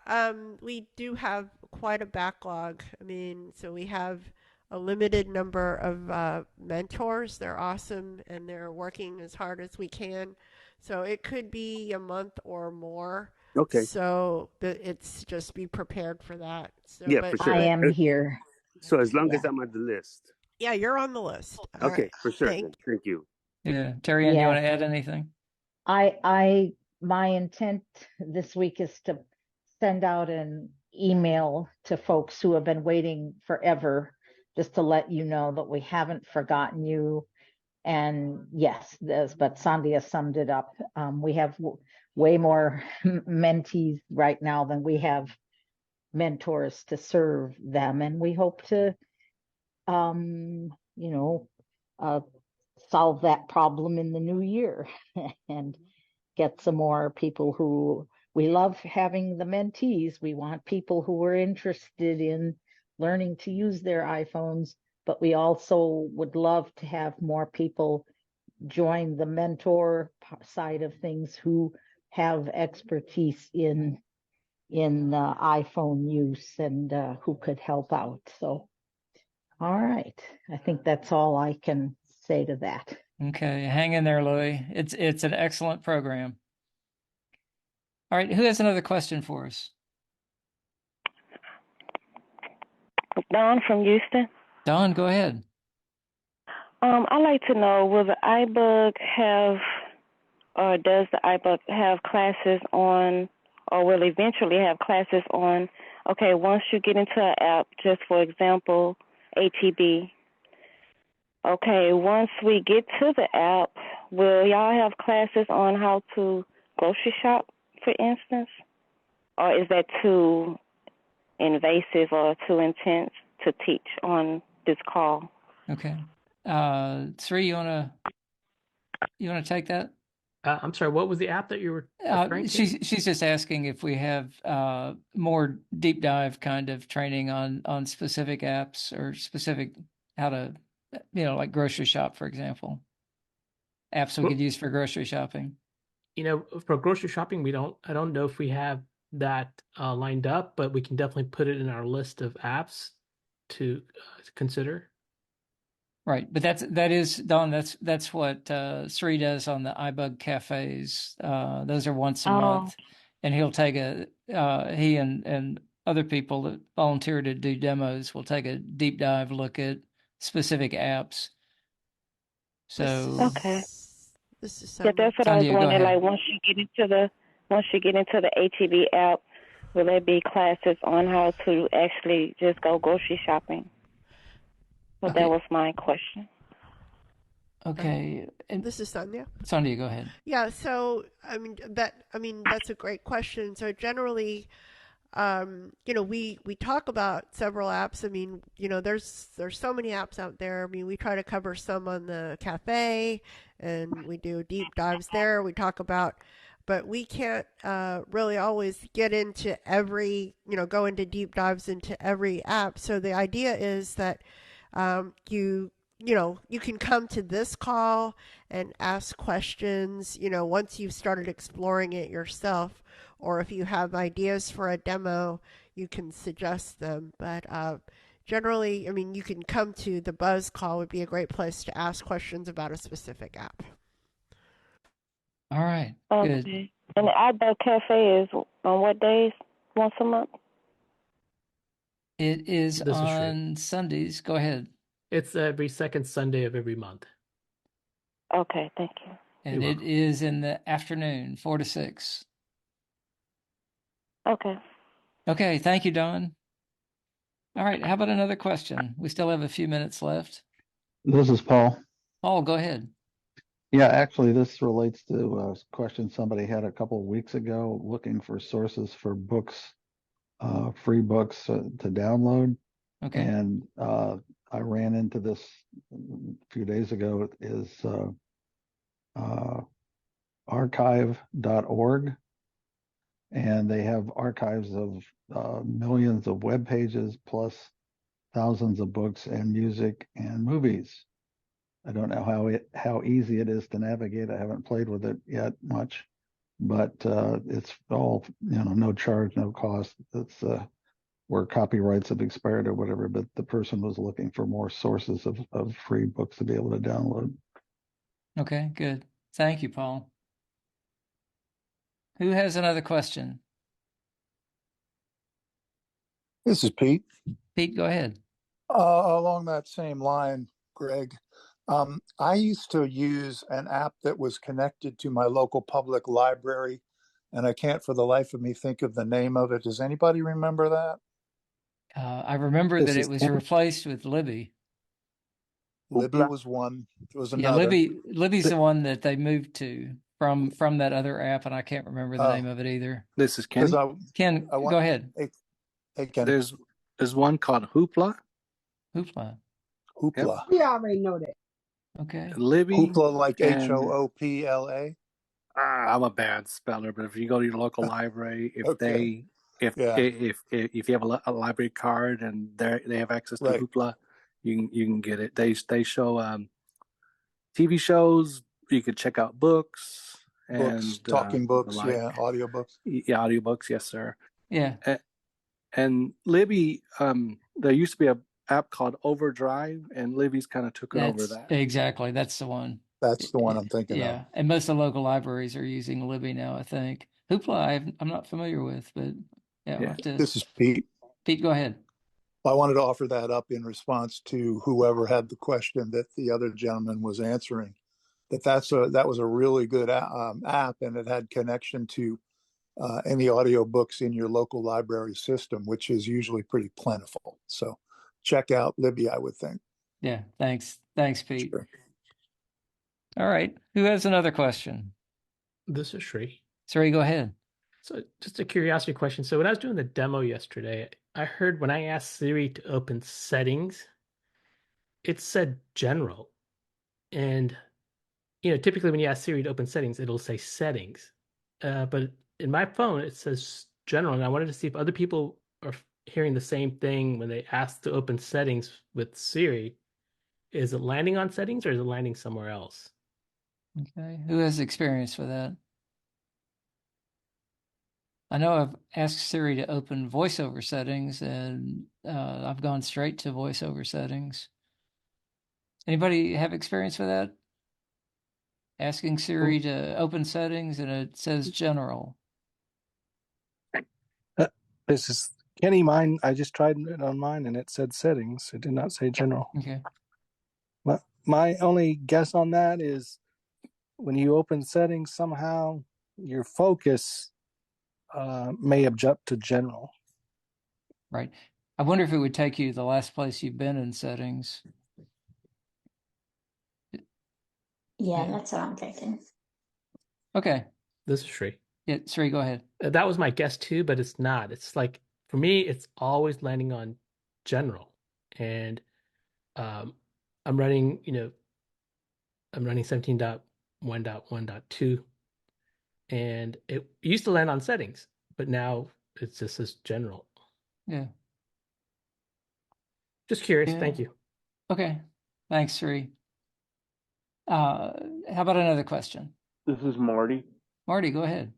we do have quite a backlog. I mean, so we have a limited number of mentors. They're awesome, and they're working as hard as we can. So it could be a month or more. Okay. So it's just be prepared for that. So, yeah, for sure. I am here. So as long as I'm on the list. Yeah, you're on the list. All okay, right. For sure. Thank you. Yeah, Terry Ann, you want to add anything? My intent this week is to send out an email to folks who have been waiting forever, just to let you know that we haven't forgotten you. And yes, but Sandia summed it up. We have way more mentees right now than we have mentors to serve them. And we hope to, solve that problem in the new year and get some more people who, we love having the mentees. We want people who are interested in learning to use their iPhones, but we also would love to have more people join the mentor side of things who have expertise in iPhone use and who could help out. So, all right, I think that's all I can say to that. Okay, hang in there, Louie. It's an excellent program. All right, who has another question for us? Dawn from Houston. Dawn, go ahead. I'd like to know, will the iBug have, or does the iBug have classes on, or will eventually have classes on, okay, once you get into an app, just for example, ATB, okay, once we get to the app, will y'all have classes on how to grocery shop, for instance? Or is that too invasive or too intense to teach on this call? Okay. Sri, you wanna take that? I'm sorry, what was the app that you were referring to? She's just asking if we have more deep dive kind of training on specific apps or specific how to, like grocery shop, for example. Apps we could use for grocery shopping. For grocery shopping, I don't know if we have that lined up, but we can definitely put it in our list of apps to consider. Right, but that is Dawn. That's what Sri does on the iBug cafes. Those are once a month, and he'll take he and other people that volunteer to do demos will take a deep dive look at specific apps. So okay, this is yeah, that's what I was Sonia, go wondering. ahead. Like once you get into the ATV app, will there be classes on how to actually just go grocery shopping? So Okay. that was my question. Okay, and This is Sonia. Sonia, go ahead. Yeah, so that's a great question. So generally, we talk about several apps. There's so many apps out there. We try to cover some on the cafe, and we do deep dives there. We talk about, but we can't really always get into go into deep dives into every app. So the idea is that you can come to this call and ask questions, once you've started exploring it yourself, or if you have ideas for a demo, you can suggest them. But generally, you can come to the Buzz call would be a great place to ask questions about a specific app. All right, Okay. good. And the iBug Cafe is on what days? Once a month? It is This is Sri. on Sundays. Go ahead. It's every second Sunday of every month. Okay, thank you. And You're it is in the afternoon, 4 to 6. Okay. Okay, thank you, Dawn. All right, how about another question? We still have a few minutes left. This is Paul. Paul, go ahead. Yeah, actually, this relates to a question somebody had a couple of weeks ago looking for sources for books, free books to download. Okay. And I ran into this a few days ago, is archive.org. And they have archives of millions of web pages plus thousands of books and music and movies. I don't know how easy it is to navigate. I haven't played with it yet much, but it's all, no charge, no cost. It's where copyrights have expired or whatever, but the person was looking for more sources of free books to be able to download. Okay, good. Thank you, Paul. Who has another question? This is Pete. Pete, go ahead. Along that same line, Greg, I used to use an app that was connected to my local public library, and I can't for the life of me think of the name of it. Does anybody remember that? I remember that it was replaced with Libby. Libby was one. There was Yeah, another. Libby's the one that they moved to from that other app, and I can't remember the name of it either. This is Ken. Ken, go ahead. Hey, Ken. There's one called Hoopla. Hoopla. Hoopla. Yep. We already know that. Okay. Libby. Hoopla, like and- HOOPLA. I'm a bad speller, but if you go to your local library, if you have a library card and they have access to Right. Hoopla, you can get it. They show TV shows. You could check out books Books, and talking the books, like. yeah, audiobooks. Yeah, audiobooks, yes, sir. Yeah. And Libby, there used to be a app called Overdrive, and Libby's kind of took over That's that. exactly. That's the one. That's the one I'm thinking of. Yeah. And most of the local libraries are using Libby now, I think. Hoopla, I'm not familiar with, but yeah. We'll have to... This is Pete. Pete, go ahead. I wanted to offer that up in response to whoever had the question that the other gentleman was answering. That was a really good app, and it had connection to any audiobooks in your local library system, which is usually pretty plentiful. So check out Libby, I would think. Yeah, thanks, Pete. Sure. All right, who has another question? This is Sri. Sri, go ahead. So just a curiosity question. So when I was doing the demo yesterday, I heard when I asked Siri to open settings, it said general. And, typically when you ask Siri to open settings, it'll say settings. But in my phone, it says general. And I wanted to see if other people are hearing the same thing when they ask to open settings with Siri. Is it landing on settings or is it landing somewhere else? Okay, who has experience with that? I know I've asked Siri to open voiceover settings, and I've gone straight to voiceover settings. Anybody have experience with that? Asking Siri to open settings, and it says general. This is Kenny. Mine, I just tried it on mine, and it said settings. It did not say general. Okay. But my only guess on that is when you open settings, somehow your focus may object to general. Right. I wonder if it would take you to the last place you've been in settings. Yeah, that's what I'm thinking. Okay. This is Sri. Yeah, Sri, go ahead. That was my guess too, but it's not. It's like, for me, it's always landing on general. And I'm running 17.1.1.2. And it used to land on settings, but now it just says general. Yeah. Just curious. Yeah. Thank you. Okay. Thanks, Sri. How about another question? This is Marty. Marty, go ahead.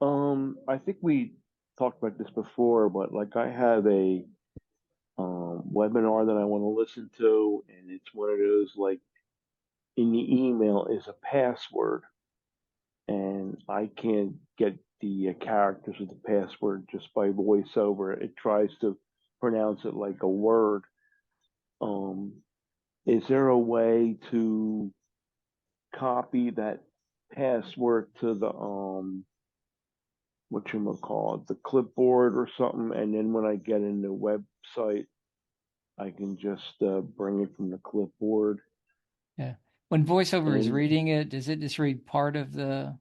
I think we talked about this before, but like I have a webinar that I want to listen to, and it's one of those like in the email is a password, and I can't get the characters of the password just by voiceover. It tries to pronounce it like a word. Is there a way to copy that password to the the clipboard or something, and then when I get in the website, I can just bring it from the clipboard? Yeah. When voiceover is reading it, does it just read part of the?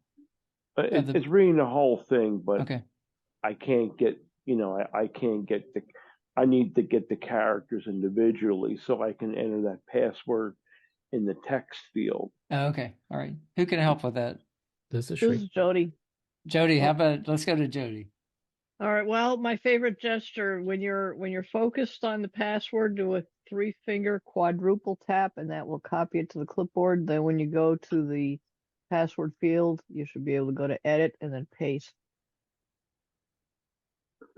It's reading the whole thing, but okay. I can't get. I can't get the. I need to get the characters individually so I can enter that password in the text field. Oh, okay. All right. Who can help with that? This is Jody. Jody, how about let's go to Jody. All right. Well, my favorite gesture when you're focused on the password, do a 3-finger quadruple tap, and that will copy it to the clipboard. Then when you go to the password field, you should be able to go to edit and then paste.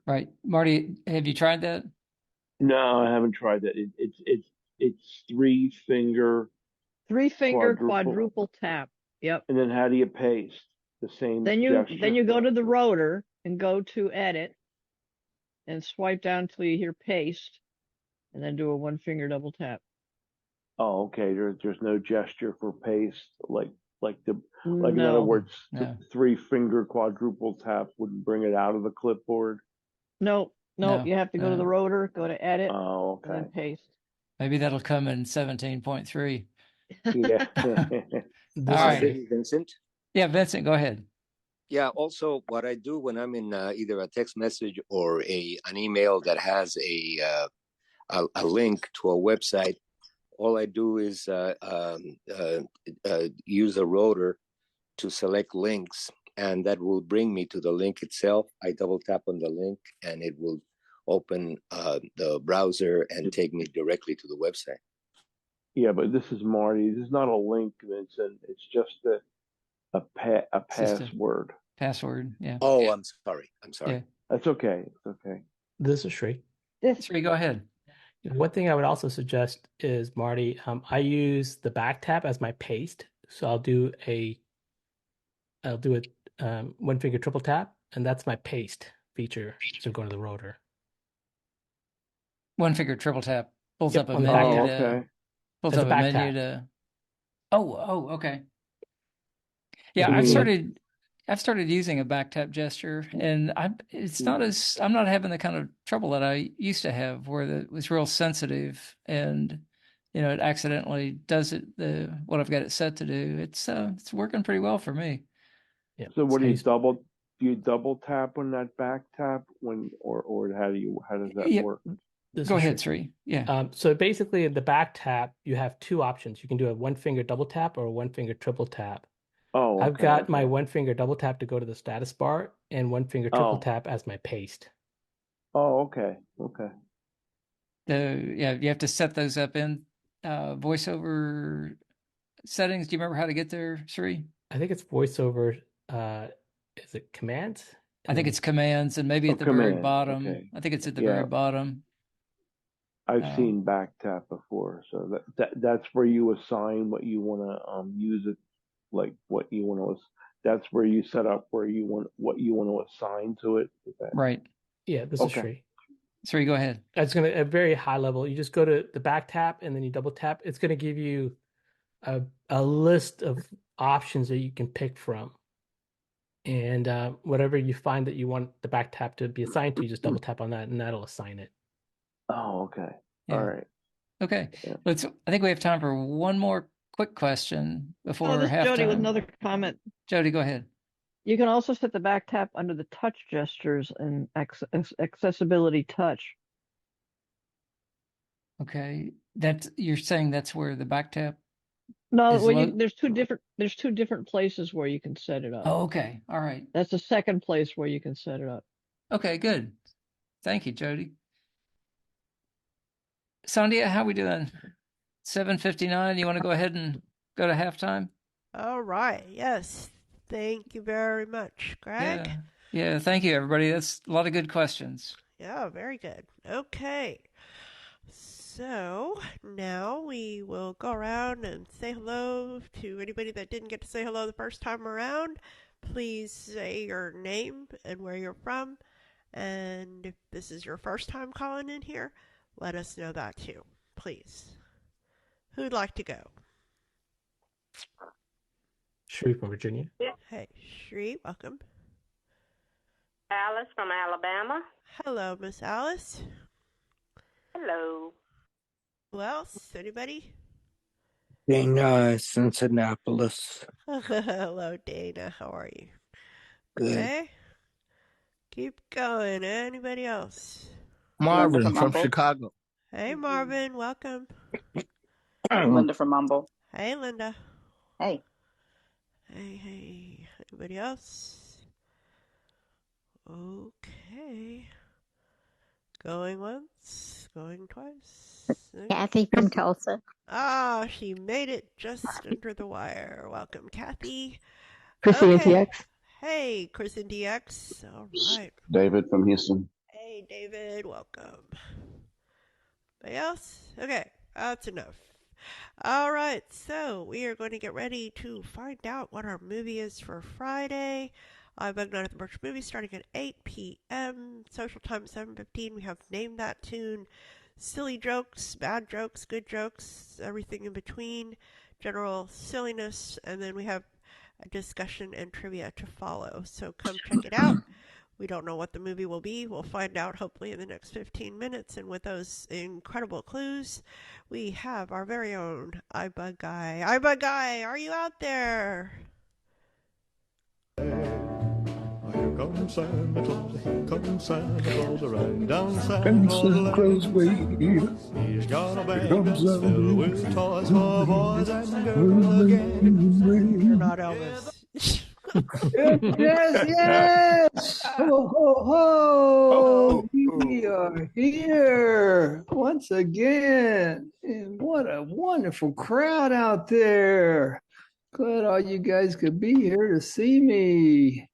Right, Marty, have you tried that? No, I haven't tried that. It's 3-finger. 3-finger quadruple tap. Yep. And then how do you paste? The same Then you gesture? go to the rotor and go to edit and swipe down till you hear paste, and then do a 1-finger double tap. Oh, okay. There's no gesture for paste in other words, No. 3-finger quadruple tap wouldn't bring it out of the clipboard. No, you have to go to the rotor, go to edit, Oh, and then okay. paste. Maybe that'll come in 17.3. Yeah. All right. This is Vincent. Yeah, Vincent, go ahead. Yeah. Also, what I do when I'm in either a text message or an email that has a link to a website, all I do is use a rotor to select links, and that will bring me to the link itself. I double tap on the link, and it will open the browser and take me directly to the website. Yeah, but this is Marty. This is not a link, Vincent. It's just a It's just a password. password. Yeah. Oh, I'm sorry. I'm sorry. Yeah. That's okay. It's okay. This is Sri. Sri, go ahead. One thing I would also suggest is, Marty, I use the back tap as my paste. So I'll do a one finger triple tap, and that's my paste feature. So go to the rotor. One finger triple tap pulls Yep, up a on the menu. back To, tap. pulls That's up a a back menu tap. to. Oh, okay. Yeah, Mhm. I've started using a back tap gesture, and I'm not having the kind of trouble that I used to have, where it was real sensitive, and it accidentally does what I've got it set to do. It's working pretty well for me. Yeah. So what do you double tap on that back tap or how does that Yeah. work? Go ahead, Sri. Yeah. So basically, in the back tap, you have two options. You can do a one finger double tap or a one finger triple tap. Oh, I've okay, got my okay. one finger double tap to go to the status bar and one finger triple Oh. tap as my paste. Oh, okay. Okay. You have to set those up in voiceover settings. Do you remember how to get there, Sri? I think it's voiceover. Is it commands? I think it's commands, and maybe Oh, at the very commands, bottom. okay. I think it's at the Yeah. very bottom. I've seen back tap before, so that's where you assign what you want to use it, like what you want to. That's where you set up what you want to assign to it. Right. Yeah, this is Okay. Sri. Sri, go ahead. It's going to, at a very high level, you just go to the back tap and then you double tap. It's going to give you a list of options that you can pick from. And whatever you find that you want the back tap to be assigned to, you just double tap on that and that'll assign it. Oh, okay. Yeah. All right. Okay. Yeah. I think we have time for one more quick question before This is Jody with halftime. another comment. Jody, go ahead. You can also set the back tap under the touch gestures and accessibility touch. Okay. You're saying that's where the back tap No, is there's two different places where you can set it up. Oh, okay. All right. That's the second place where you can set it up. Okay, good. Thank you, Jody. Sandhya, how we doing? 7:59. You want to go ahead and go to halftime? All right. Yes. Thank you very much, Greg. Yeah. Thank you, everybody. That's a lot of good questions. Yeah, very good. Okay. So now we will go around and say hello to anybody that didn't get to say hello the first time around. Please say your name and where you're from. And if this is your first time calling in here, let us know that too, please. Who'd like to go? Sri from Virginia. Hey, Sri, welcome. Alice from Alabama. Hello, Miss Alice. Hello. Who else? Anybody? Dana, Cincinnati. Hello, Dana. How are you? Good. Okay. Keep going. Anybody else? Marvin from from Humboldt. Chicago. Hey, Marvin. Welcome. Linda from Mumble. Hey, Linda. Hey. Hey. Anybody else? Okay. Going once. Going twice. Kathy from Tulsa. Ah, she made it just under the wire. Welcome, Kathy. Chrissy and Okay. TX. Hey, Chris and DX. All right. David from Houston. Hey, David. Welcome. Anybody else? Okay, that's enough. All right, so we are going to get ready to find out what our movie is for Friday. iBug Night at the Berkshire Movie starting at 8 p.m. Social time 7:15. We have Name That Tune, silly jokes, bad jokes, good jokes, everything in between, general silliness, and then we have a discussion and trivia to follow. So come check it out. We don't know what the movie will be. We'll find out hopefully in the next 15 minutes. And with those incredible clues, we have our very own iBug Guy. iBug Guy, are you out there? Here comes Santa Claus, here comes Santa Claus, right down Santa Santa Claus Claus way. He's got a bag Here comes that's Santa filled with toys for boys and girls again. You're not Elvis. Yes. Ho, ho, ho. are here once again. And what a wonderful crowd out there. Glad all you guys could be here to see me.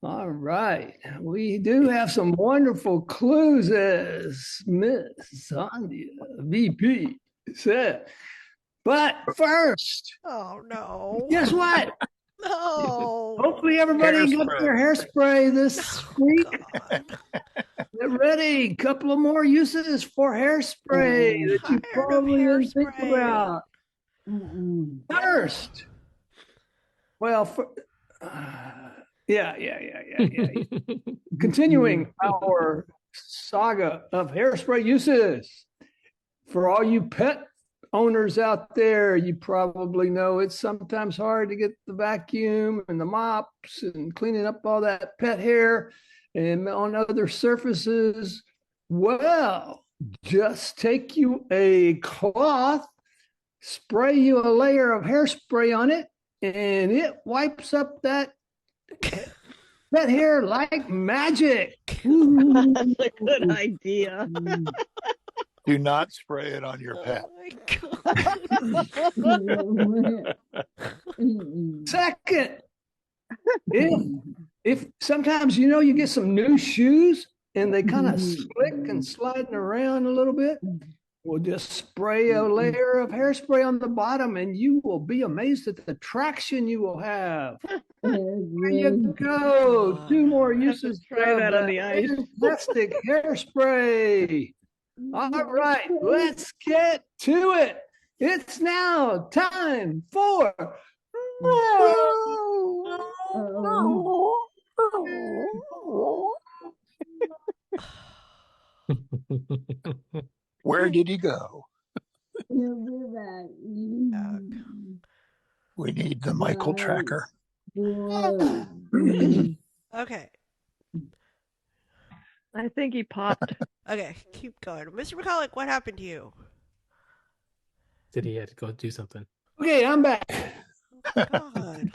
All right. We do have some wonderful clues, as Miss Sandia, VP, said. But first, Oh no. guess what? No. Hopefully everybody got their hairspray this week. Get ready. Couple of more uses for hairspray that you probably didn't think about. First, well, yeah. Continuing our saga of hairspray uses. For all you pet owners out there, you probably know it's sometimes hard to get the vacuum and the mops and cleaning up all that pet hair and on other surfaces. Well, just take you a cloth, spray you a layer of hairspray on it, and it wipes up that pet hair like magic. That's a good idea. Do not spray it on your pet. Second, if sometimes you get some new shoes and they kind of slick and sliding around a little bit, we'll just spray a layer of hairspray on the bottom and you will be amazed at the traction you will have. There you go. 2 more uses. Try that on the ice. Plastic hairspray. All right, let's get to it. It's now time for Where did he go? We need the Michael tracker. Okay. I think he popped. Okay, keep going. Mr. McCulloch, what happened to you? Said he had to go do something. Okay, I'm back. God.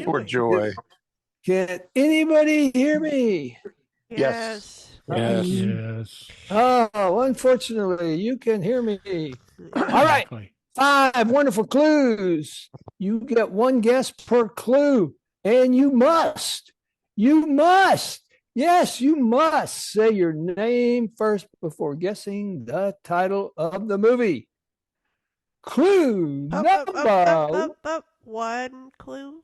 For joy. Can anybody hear me? Yes. Yes. Oh, unfortunately, you can hear me. All right. 5 wonderful clues. You get 1 guess per clue, and you must, yes, you must say your name first before guessing the title of the movie. Clue number. 1 clue.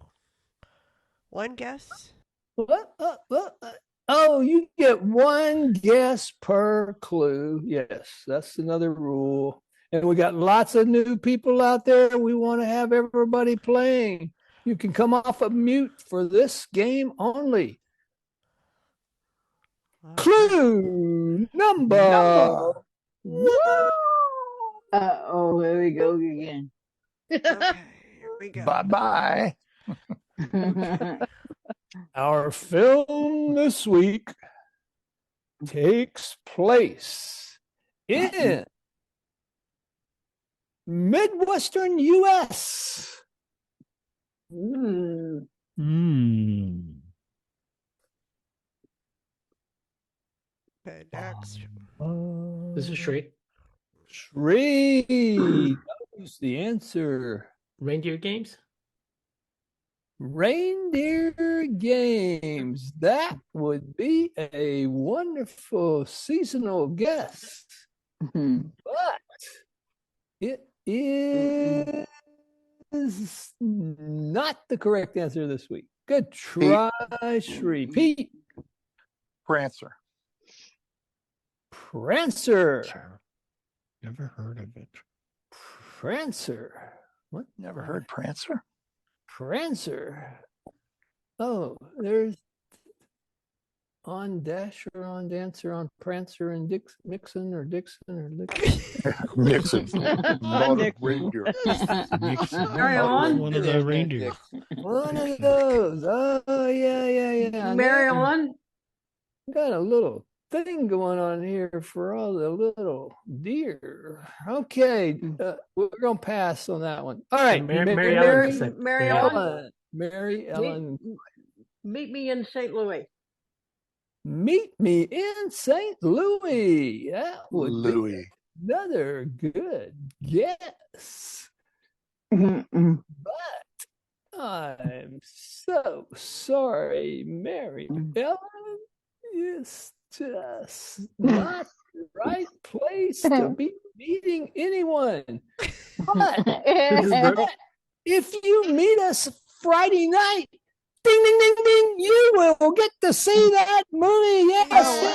1 guess. Oh, you get 1 guess per clue. Yes, that's another rule. And we got lots of new people out there. We want to have everybody playing. You can come off of mute for this game only. Clue number. Oh, here we go again. Okay, here we go. Bye-bye. Our film this week takes place in Midwestern U.S. Okay, next. This is Shree. Shree knows the answer. Reindeer games? Reindeer games. That would be a wonderful seasonal guess. But it is not the correct answer this week. Good try, Shree. Pete. Prancer. Prancer. Never heard of it. Prancer. What? Never heard Prancer? Prancer. Oh, there's on Dasher, on Dancer, on Prancer and Mixon or Dixon or Nixon. Not a reindeer. Mary Ellen? One of the reindeer. One of those. Oh, yeah. Mary Ellen? Got a little thing going on here for all the little deer. Okay, we're going to pass on that one. All right. Mary Ellen. Mary Ellen? Mary Ellen. Meet me in St. Louis. Meet Me in St. Louis. That would Louis. be another good guess. Mm-mm. But I'm so sorry, Mary Ellen. It's just not the right place to be meeting anyone. But if you meet us Friday night, ding, ding, ding, ding, you will get to see that movie. Yes.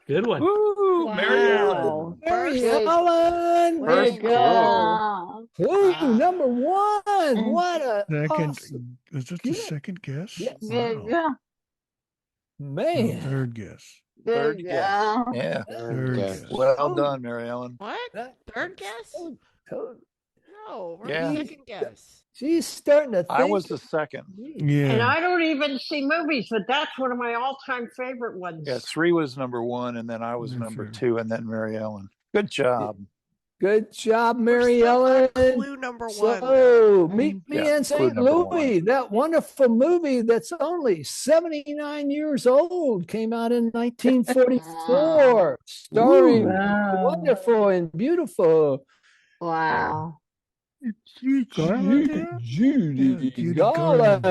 Good one. Woo, Mary Ellen. Mary Ellen. Way to go. Clue number one. What a Second, awesome. is this the second guess? Yes. Good Wow. go. Man. Third guess. Third Good guess. go. Yeah. Third guess. Well done, Mary Ellen. What? Third guess? No, we're Yeah. second guess. She's starting to think. I was the second. And Yeah. I don't even see movies, but that's one of my all-time favorite ones. Yeah, 3 was number 1, and then I was number 2, and then Mary Ellen. Good job. Good job, Mary Ellen. Clue number 1. So, Meet Me Yeah, in clue St. number Louis, that wonderful movie that's only 79 years old, came out in 1944, starring Wow. wonderful and beautiful Wow. Judy Garland. Judy Garland.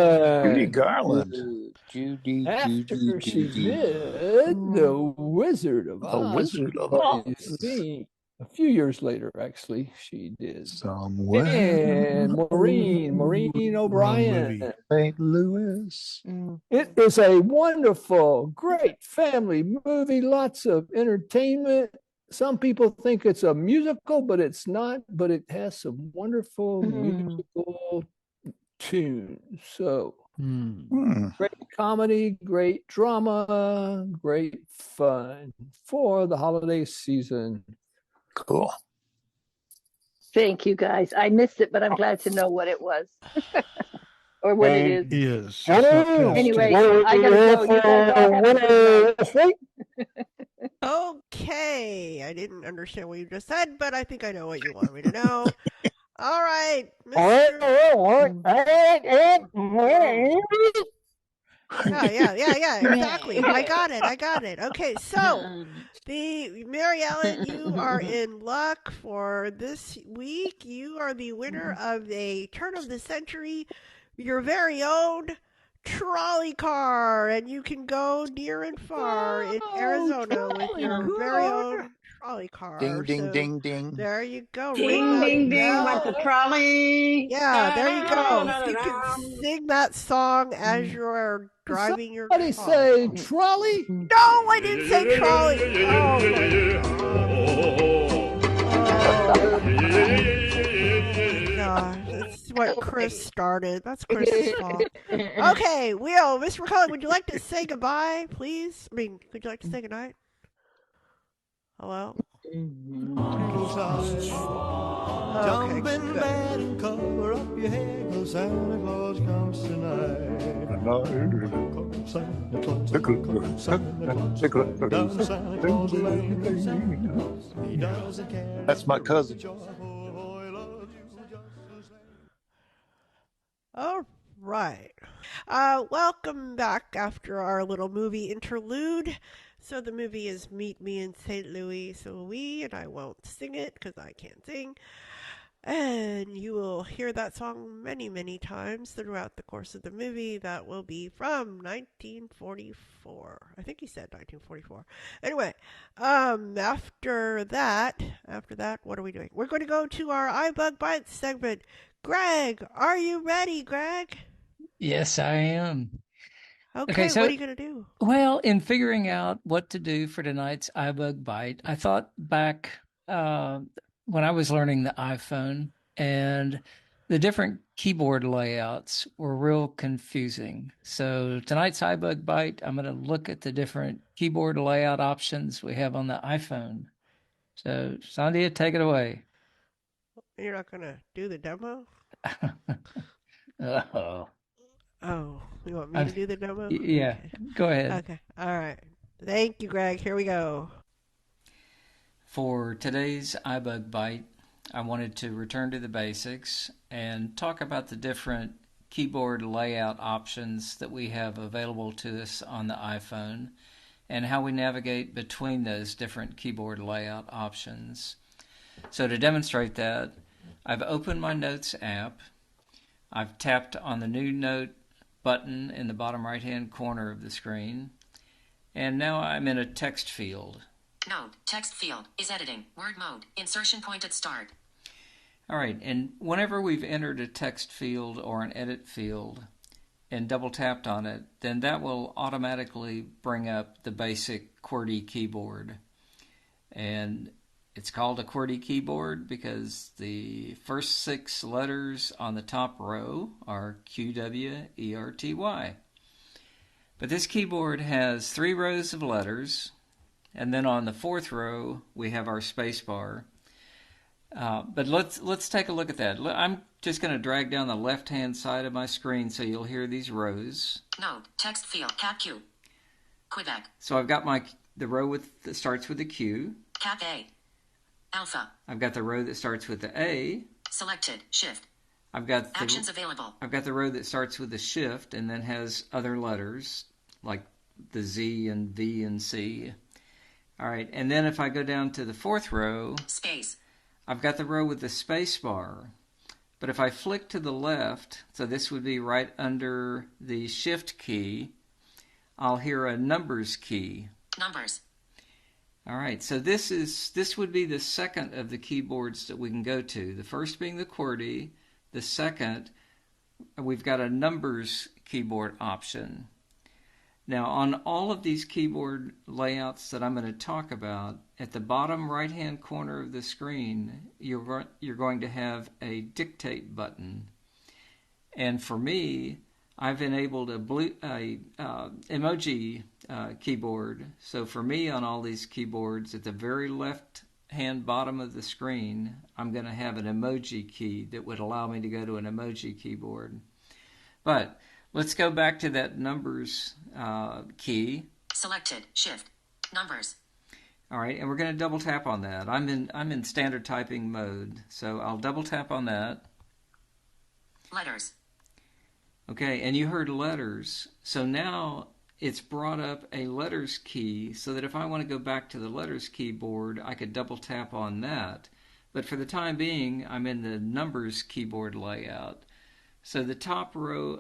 Judy Garland. Judy. After she did The Wizard of The Oz. Wizard of You Oz. see, a few years later, actually, she did. Somewhere. And Maureen O'Brien. St. Louis. It is a wonderful, great family movie, lots of entertainment. Some people think it's a musical, but it's not, but it has some wonderful musical tunes. So great comedy, great drama, great fun for the holiday season. Cool. Thank you, guys. I missed it, but I'm glad to know what it was. Or what it is. Yes. Anyway, I gotta go. You guys all have a good night. Okay, I didn't understand what you just said, but I think I know what you want me to know. All right, Yeah, exactly. I got it. Okay, so Mary Ellen, you are in luck for this week. You are the winner of a turn of the century, your very own trolley car, and you can go near and far in Arizona with your very own trolley car. Ding, ding, So ding, ding. There you go. Ding, Ring that ding, ding, bell. with the trolley. Yeah, there you go. You can sing that song as you're driving your Somebody car. say trolley? No, I didn't say trolley. Gosh, that's what Chris started. That's Chris's fault. Okay, Mr. McCullough, would you like to say goodbye, please? I mean, would you like to say goodnight? Hello? Jump in bed and cover up your head, 'cause Santa Claus comes tonight. Santa Claus, Santa Claus, down Santa Claus Lane. He doesn't care. That's my cousin. All right. Welcome back after our little movie interlude. So the movie is Meet Me in St. Louis. So and I won't sing it because I can't sing. And you will hear that song many, many times throughout the course of the movie. That will be from 1944. I think he said 1944. Anyway, after that, what are we doing? We're going to go to our iBug Bites segment. Greg, are you ready, Greg? Yes, I am. Okay, so, what are you going to do? Well, in figuring out what to do for tonight's iBug Bite, I thought back when I was learning the iPhone, and the different keyboard layouts were real confusing. So tonight's iBug Bite, I'm going to look at the different keyboard layout options we have on the iPhone. So, Sandhya, take it away. You're not going to do the demo? Oh, you want me to do the demo? Yeah, Okay. Go ahead. Okay, all right. Thank you, Greg. Here we go. For today's iBug Bite, I wanted to return to the basics and talk about the different keyboard layout options that we have available to us on the iPhone and how we navigate between those different keyboard layout options. So to demonstrate that, I've opened my Notes app. I've tapped on the New Note button in the bottom right-hand corner of the screen, and now I'm in a text field. Note, text field, is editing, word mode, insertion point at start. All right, and whenever we've entered a text field or an edit field and double tapped on it, then that will automatically bring up the basic QWERTY keyboard. And it's called a QWERTY keyboard because the first 6 letters on the top row are QWERTY. But this keyboard has 3 rows of letters, and then on the 4th row we have our space bar. But let's take a look at that. I'm just going to drag down the left-hand side of my screen so you'll hear these rows. Note, text field, cap Q. Quebec. So I've got the row that starts with the Q. Cap A. Alpha. I've got the row that starts with the A. Selected, shift. I've got actions available. I've got the row that starts with the shift and then has other letters like the Z and V and C. All right, and then if I go down to the 4th row, space. I've got the row with the space bar. But if I flick to the left, so this would be right under the shift key, I'll hear a numbers key. Numbers. All right, so this would be the second of the keyboards that we can go to. The first being the QWERTY, the second, we've got a numbers keyboard option. Now, on all of these keyboard layouts that I'm going to talk about, at the bottom right-hand corner of the screen, you're going to have a dictate button. And for me, I've enabled a emoji keyboard. So for me, on all these keyboards, at the very left-hand bottom of the screen, I'm going to have an emoji key that would allow me to go to an emoji keyboard. But let's go back to that numbers key. Selected, shift, numbers. All right, and we're going to double tap on that. I'm in standard typing mode, so I'll double tap on that. Letters. Okay, and you heard letters. So now it's brought up a letters key so that if I want to go back to the letters keyboard, I could double tap on that. But for the time being, I'm in the numbers keyboard layout. So the top row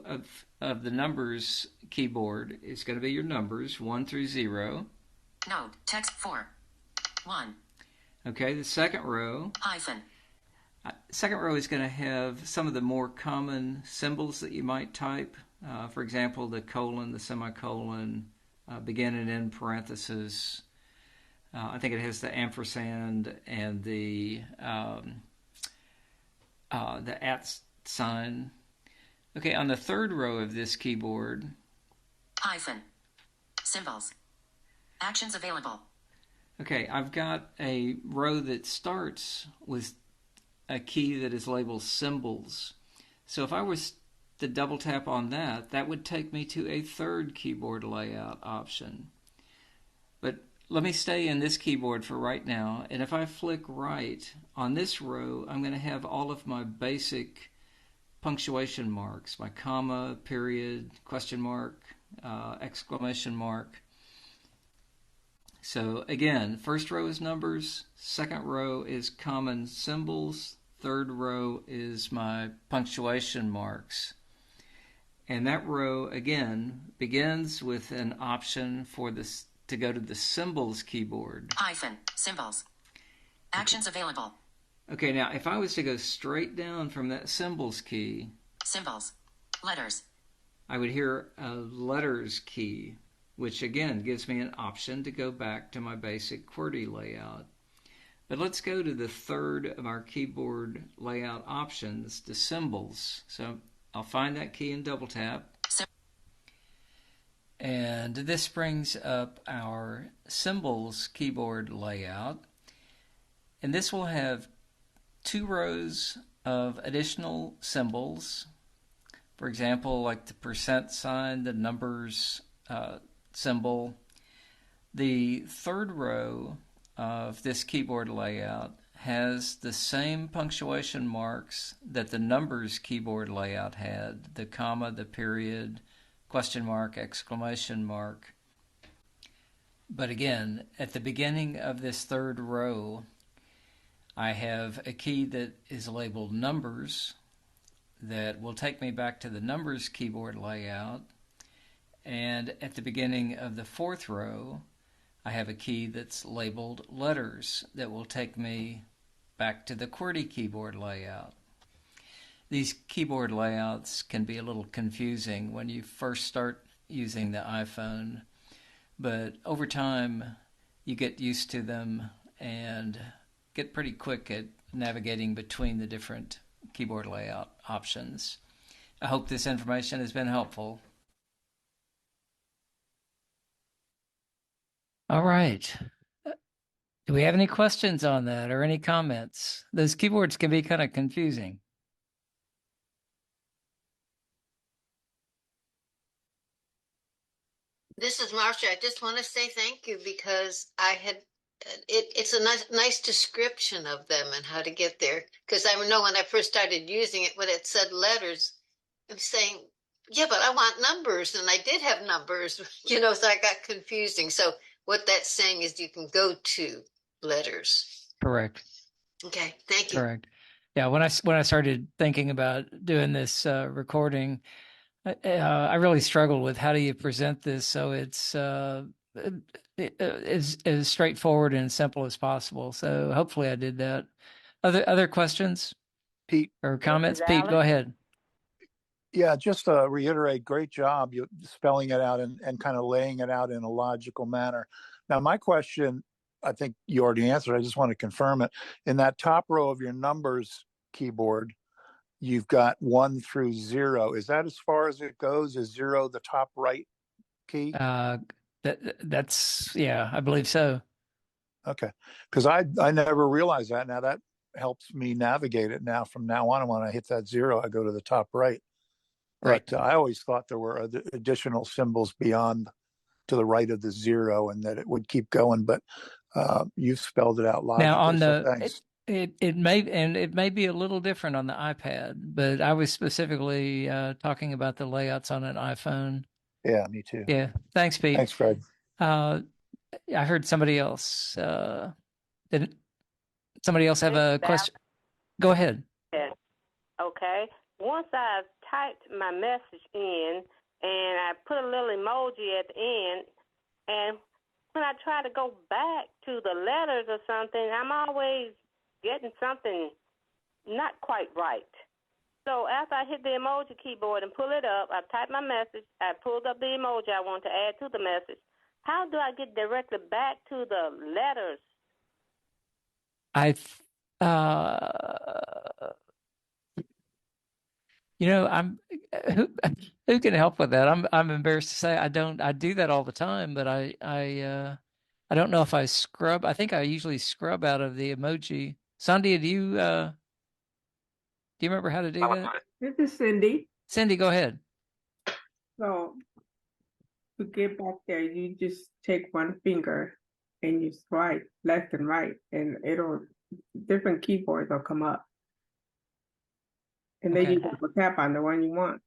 of the numbers keyboard is going to be your numbers, 1 through 0. Note, text 4. 1. Okay, the second row. Hyphen. Second row is going to have some of the more common symbols that you might type. For example, the colon, the semicolon, begin and end parenthesis. I think it has the ampersand and the at sign. Okay, on the third row of this keyboard. Hyphen. Symbols. Actions available. Okay, I've got a row that starts with a key that is labeled symbols. So if I was to double tap on that, that would take me to a third keyboard layout option. But let me stay in this keyboard for right now, and if I flick right on this row, I'm going to have all of my basic punctuation marks, my comma, period, question mark, exclamation mark. So again, first row is numbers, second row is common symbols, third row is my punctuation marks. And that row, again, begins with an option for this to go to the symbols keyboard. Hyphen, symbols. Actions available. Okay, now if I was to go straight down from that symbols key, symbols, letters, I would hear a letters key, which again gives me an option to go back to my basic QWERTY layout. But let's go to the third of our keyboard layout options, the symbols. So I'll find that key and double tap. And this brings up our symbols keyboard layout. And this will have 2 rows of additional symbols. For example, like the percent sign, the numbers symbol. The third row of this keyboard layout has the same punctuation marks that the numbers keyboard layout had, the comma, the period, question mark, exclamation mark. But again, at the beginning of this third row, I have a key that is labeled numbers that will take me back to the numbers keyboard layout. And at the beginning of the fourth row, I have a key that's labeled letters that will take me back to the QWERTY keyboard layout. These keyboard layouts can be a little confusing when you first start using the iPhone, but over time you get used to them and get pretty quick at navigating between the different keyboard layout options. I hope this information has been helpful. All right. Do we have any questions on that or any comments? Those keyboards can be kind of confusing. This is Marcia. I just want to say thank you because it's a nice description of them and how to get there. Because I know when I first started using it, when it said letters, I'm saying, yeah, but I want numbers. And I did have numbers, so I got confusing. So what that's saying is you can go to letters. Correct. Okay, thank you. Correct. Yeah, when I started thinking about doing this recording, I really struggled with how do you present this so it's as straightforward and simple as possible. So hopefully I did that. Other questions, Pete, or comments? Mrs. Pete, Allen? go ahead. Yeah, just to reiterate, great job you spelling it out and kind of laying it out in a logical manner. Now, my question, I think you already answered. I just want to confirm it. In that top row of your numbers keyboard, you've got 1 through 0. Is that as far as it goes? Is 0 the top right key? That's yeah, I believe so. Okay, because I never realized that. Now that helps me navigate it now. From now on, when I hit that 0, I go to the top right. Right. But I always thought there were additional symbols beyond to the right of the 0, and that it would keep going. But you've spelled it out logically. Now on so thanks. it may be a little different on the iPad, but I was specifically talking about the layouts on an iPhone. Yeah, me too. Yeah. Thanks, Pete. Thanks, Fred. I heard somebody else. Did somebody else have a question? Go ahead. Yes. Okay. Once I've typed my message in and I put a little emoji at the end, and when I try to go back to the letters or something, I'm always getting something not quite right. So after I hit the emoji keyboard and pull it up, I type my message, I pulled up the emoji I want to add to the message. How do I get directed back to the letters? I'm who can help with that? I'm embarrassed to say I don't. I do that all the time, but I don't know if I scrub. I think I usually scrub out of the emoji. Sandy, do you remember how to do that? This is Cindy. Cindy, go ahead. So to get back there, you just take one finger and you swipe left and right, and different keyboards will come up. And then Okay. you can tap on the one you want.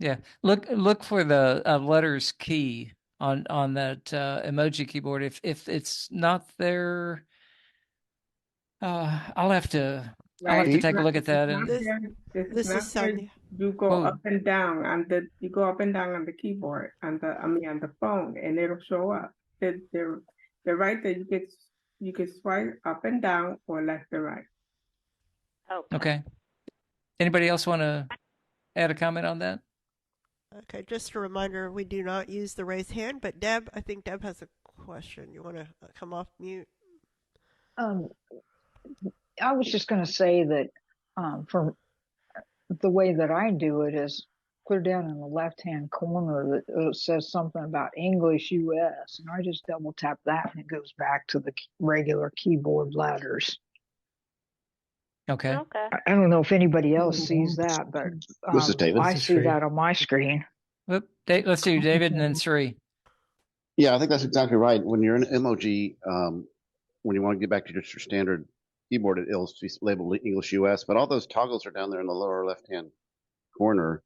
Yeah, look for the letters key on that emoji keyboard. If it's not there, I'll have to take a look at that. And This is Sonia. You go up and down on the keyboard on the phone, and it'll show up. The right there you can swipe up and down or left and right. Okay. Anybody else want to add a comment on that? Okay, just a reminder, we do not use the raise hand, but I think Deb has a question. You want to come off mute? I was just going to say that for the way that I do it is clear down in the left-hand corner that it says something about English US, and I just double tap that and it goes back to the regular keyboard letters. Okay. I don't know if anybody else sees that, but This is David. I This is see Sri. that on my screen. Let's do David and then Sri. Yeah, I think that's exactly right. When you're in emoji, when you want to get back to just your standard keyboard, it'll be labeled English US, but all those toggles are down there in the lower left-hand corner.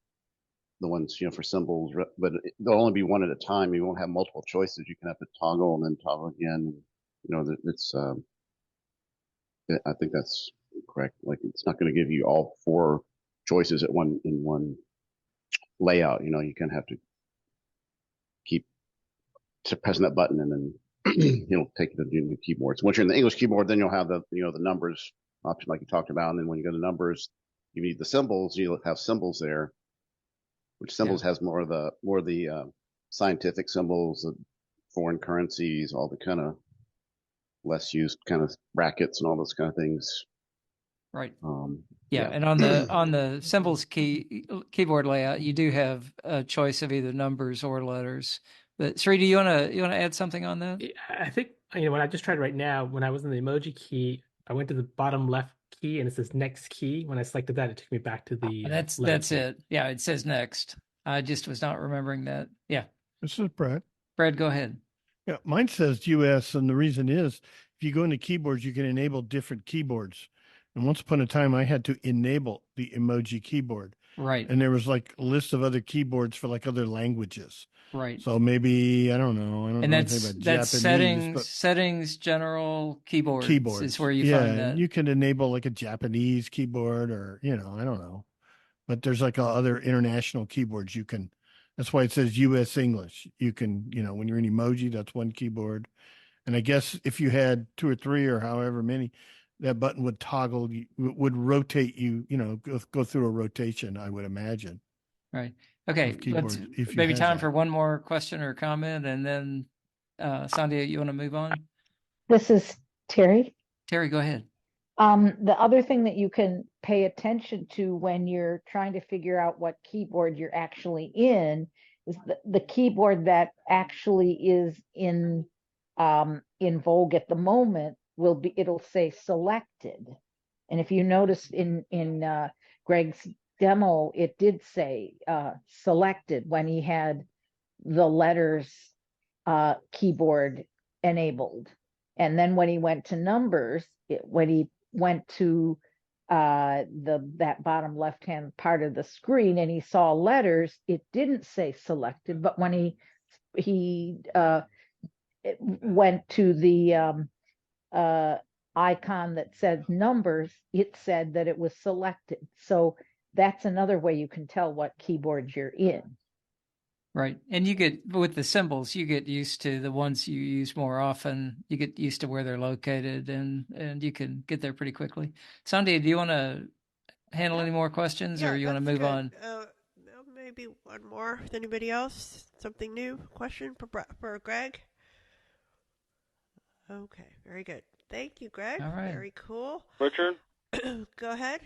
The ones, for symbols, but there'll only be one at a time. You won't have multiple choices. You can have to toggle and then toggle again. It's, I think that's correct. Like, it's not going to give you all 4 choices in one layout. You kind of have to keep pressing that button, and then take you to the new keyboards. Once you're in the English keyboard, then you'll have the numbers option like you talked about, and then when you go to numbers, you need the symbols. You'll have symbols there, which symbols has more of the scientific symbols, the foreign currencies, all the kind of less used kind of brackets and all those kind of things. Right. And on the symbols keyboard layout, you do have a choice of either numbers or letters. But Sri, do you want to add something on that? I think when I just tried right now, when I was in the emoji key, I went to the bottom left key and it says next key. When I selected that, it took me back to the. That's it. Yeah, it says next. I just was not remembering that. Yeah. This is Brad. Brad, go ahead. Yeah, mine says US, and the reason is if you go into keyboards, you can enable different keyboards. And once upon a time, I had to enable the emoji keyboard. Right. And there was like a list of other keyboards for like other languages. Right. So maybe, I don't know. I don't know anything about that's Japanese. settings, general keyboards is where you find that. You can enable like a Japanese keyboard or, I don't know. But there's like other international keyboards you can. That's why it says US English. You can, when you're in emoji, that's one keyboard. And I guess if you had 2 or 3 or however many, that button would toggle, would rotate you, go through a rotation, I would imagine. Right. Okay. Let's maybe time for one more question or comment, and then Sandhya, you want to move on? This is Terry. Terry, go ahead. The other thing that you can pay attention to when you're trying to figure out what keyboard you're actually in is the keyboard that actually is in vogue at the moment it'll say selected. And if you notice in Greg's demo, it did say selected when he had the letters keyboard enabled. And then when he went to numbers, when he went to that bottom left-hand part of the screen and he saw letters, it didn't say selected. But when he went to the icon that said numbers, it said that it was selected. So that's another way you can tell what keyboard you're in. Right. And you get, with the symbols, you get used to the ones you use more often. You get used to where they're located, and you can get there pretty quickly. Sandhya, do you want to handle any more questions, or you want to move on? Maybe one more. With anybody else? Something new? Question for Greg? Okay, very good. Thank you, Greg. All right. Very cool. Richard? Go ahead.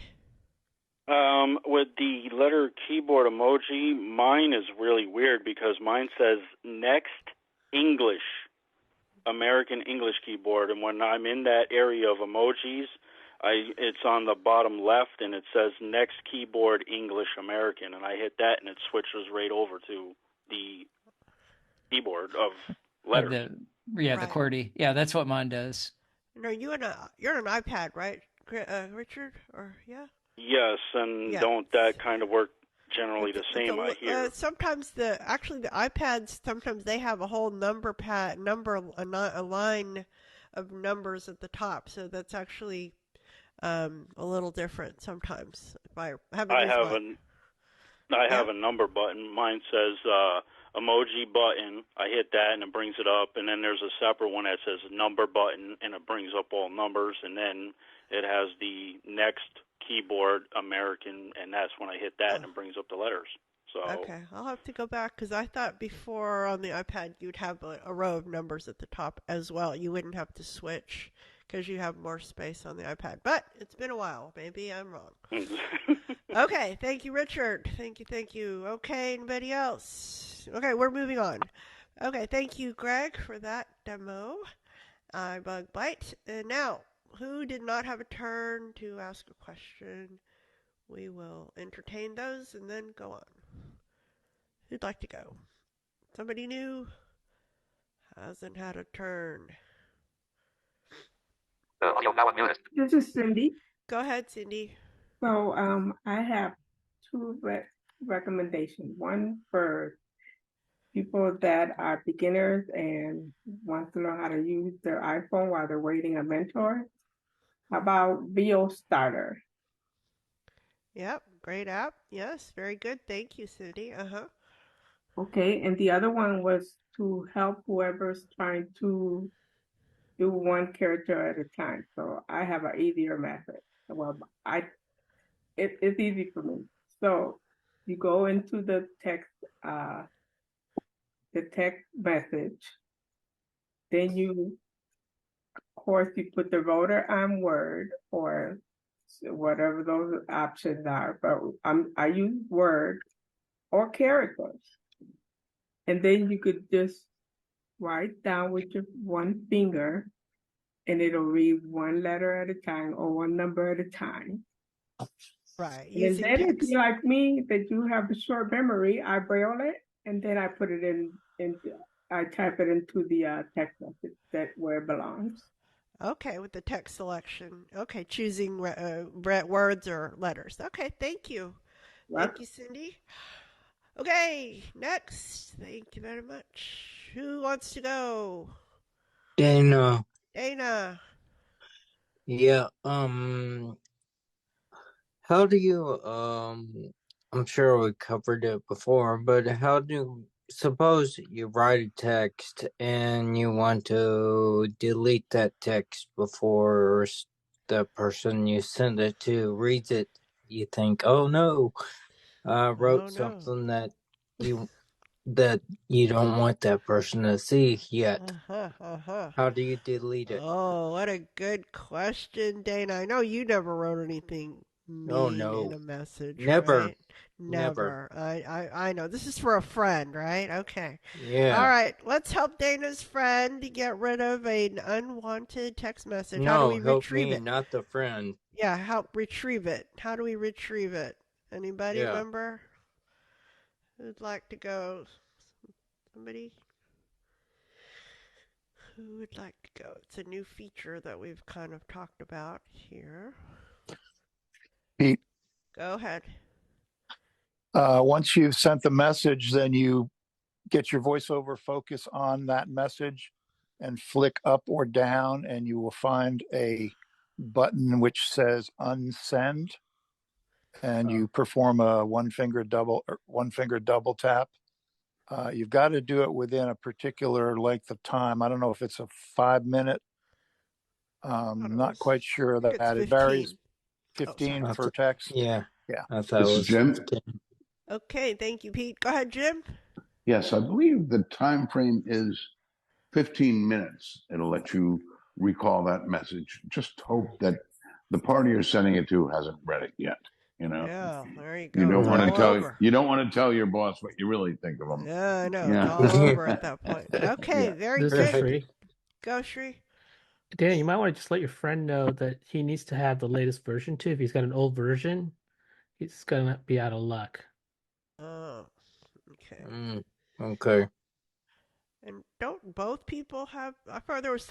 With the letter keyboard emoji, mine is really weird because mine says next English, American English keyboard. And when I'm in that area of emojis, it's on the bottom left and it says next keyboard English American. And I hit that and it switches right over to the keyboard of letters. The QWERTY. Yeah, that's what mine does. No, you're on an iPad, right, Richard? Or yeah. Yes, and don't that kind of work generally the same? I hear. Sometimes the iPads sometimes they have a whole a line of numbers at the top, so that's actually a little different sometimes. I have a number button. Mine says emoji button. I hit that and it brings it up, and then there's a separate one that says number button and it brings up all numbers, and then it has the next keyboard American, and that's when I hit that and it brings up the letters. So okay, I'll have to go back because I thought before on the iPad you'd have a row of numbers at the top as well. You wouldn't have to switch because you have more space on the iPad. But it's been a while. Maybe I'm wrong. Okay, thank you, Richard. Thank you. Okay, anybody else? Okay, we're moving on. Okay, thank you, Greg, for that demo. iBug Byte. And now, who did not have a turn to ask a question? We will entertain those and then go on. Who'd like to go? Somebody new? Hasn't had a turn. Audio now unmuted. This is Cindy. Go ahead, Cindy. So I have two recommendations. One for people that are beginners and want to learn how to use their iPhone while they're waiting a mentor. How about VO Starter? Yep, great app. Yes, very good. Thank you, Cindy. Okay, and the other one was to help whoever's trying to do one character at a time. So I have an easier method. Well, it's easy for me. So you go into the text message, then you, of course, you put the rotor on Word or whatever those options are. But I use Word or characters, and then you could just write down with your one finger, and it'll read one letter at a time or one number at a time. Right. And then if you like me, that you have a short memory, I braille it, and then I put it I type it into the text message where it belongs. Okay, with the text selection. Okay, choosing words or letters. Okay, thank you. Thank you, Cindy. Okay, next. Thank you very much. Who wants to go? Dana. Dana. Yeah, how do you, I'm sure we covered it before, but suppose you write a text and you want to delete that text before the person you send it to reads it. You think, oh no, I wrote something that you don't want that person to see yet. How do you delete it? Oh, what a good question, Dana. I know you never wrote anything mean in a message. Never. Right? Never. I know. This is for a friend, right? Okay. Yeah. All right. Let's help Dana's friend to get rid of an unwanted text message. No, How do we help retrieve me, it? not the friend. Yeah, help retrieve it. How do we retrieve it? Anybody remember? Who'd like to go? Somebody? Who would like to go? It's a new feature that we've kind of talked about here. Pete, Go ahead. once you've sent the message, then you get your voiceover focus on that message and flick up or down, and you will find a button which says unsend, and you perform a one finger double tap. You've got to do it within a particular length of time. I don't know if it's a 5 minute. Not quite sure of that. It varies. 15 for text. Yeah. Yeah. I thought This it is was Jim. 15. Okay, thank you, Pete. Go ahead, Jim. Yes, I believe the time frame is 15 minutes. It'll let you recall that message. Just hope that the party you're sending it to hasn't read it yet. Yeah, there you go. You don't It's want to all tell over. you don't want to tell your boss what you really think of them. Yeah, I know. Yeah. It's all over at that point. Okay, Yeah. very This is good. Shri. Go, Shri. Dana, you might want to just let your friend know that he needs to have the latest version too. If he's got an old version, he's gonna be out of luck. Oh, okay. Okay. And don't both people have? I thought there was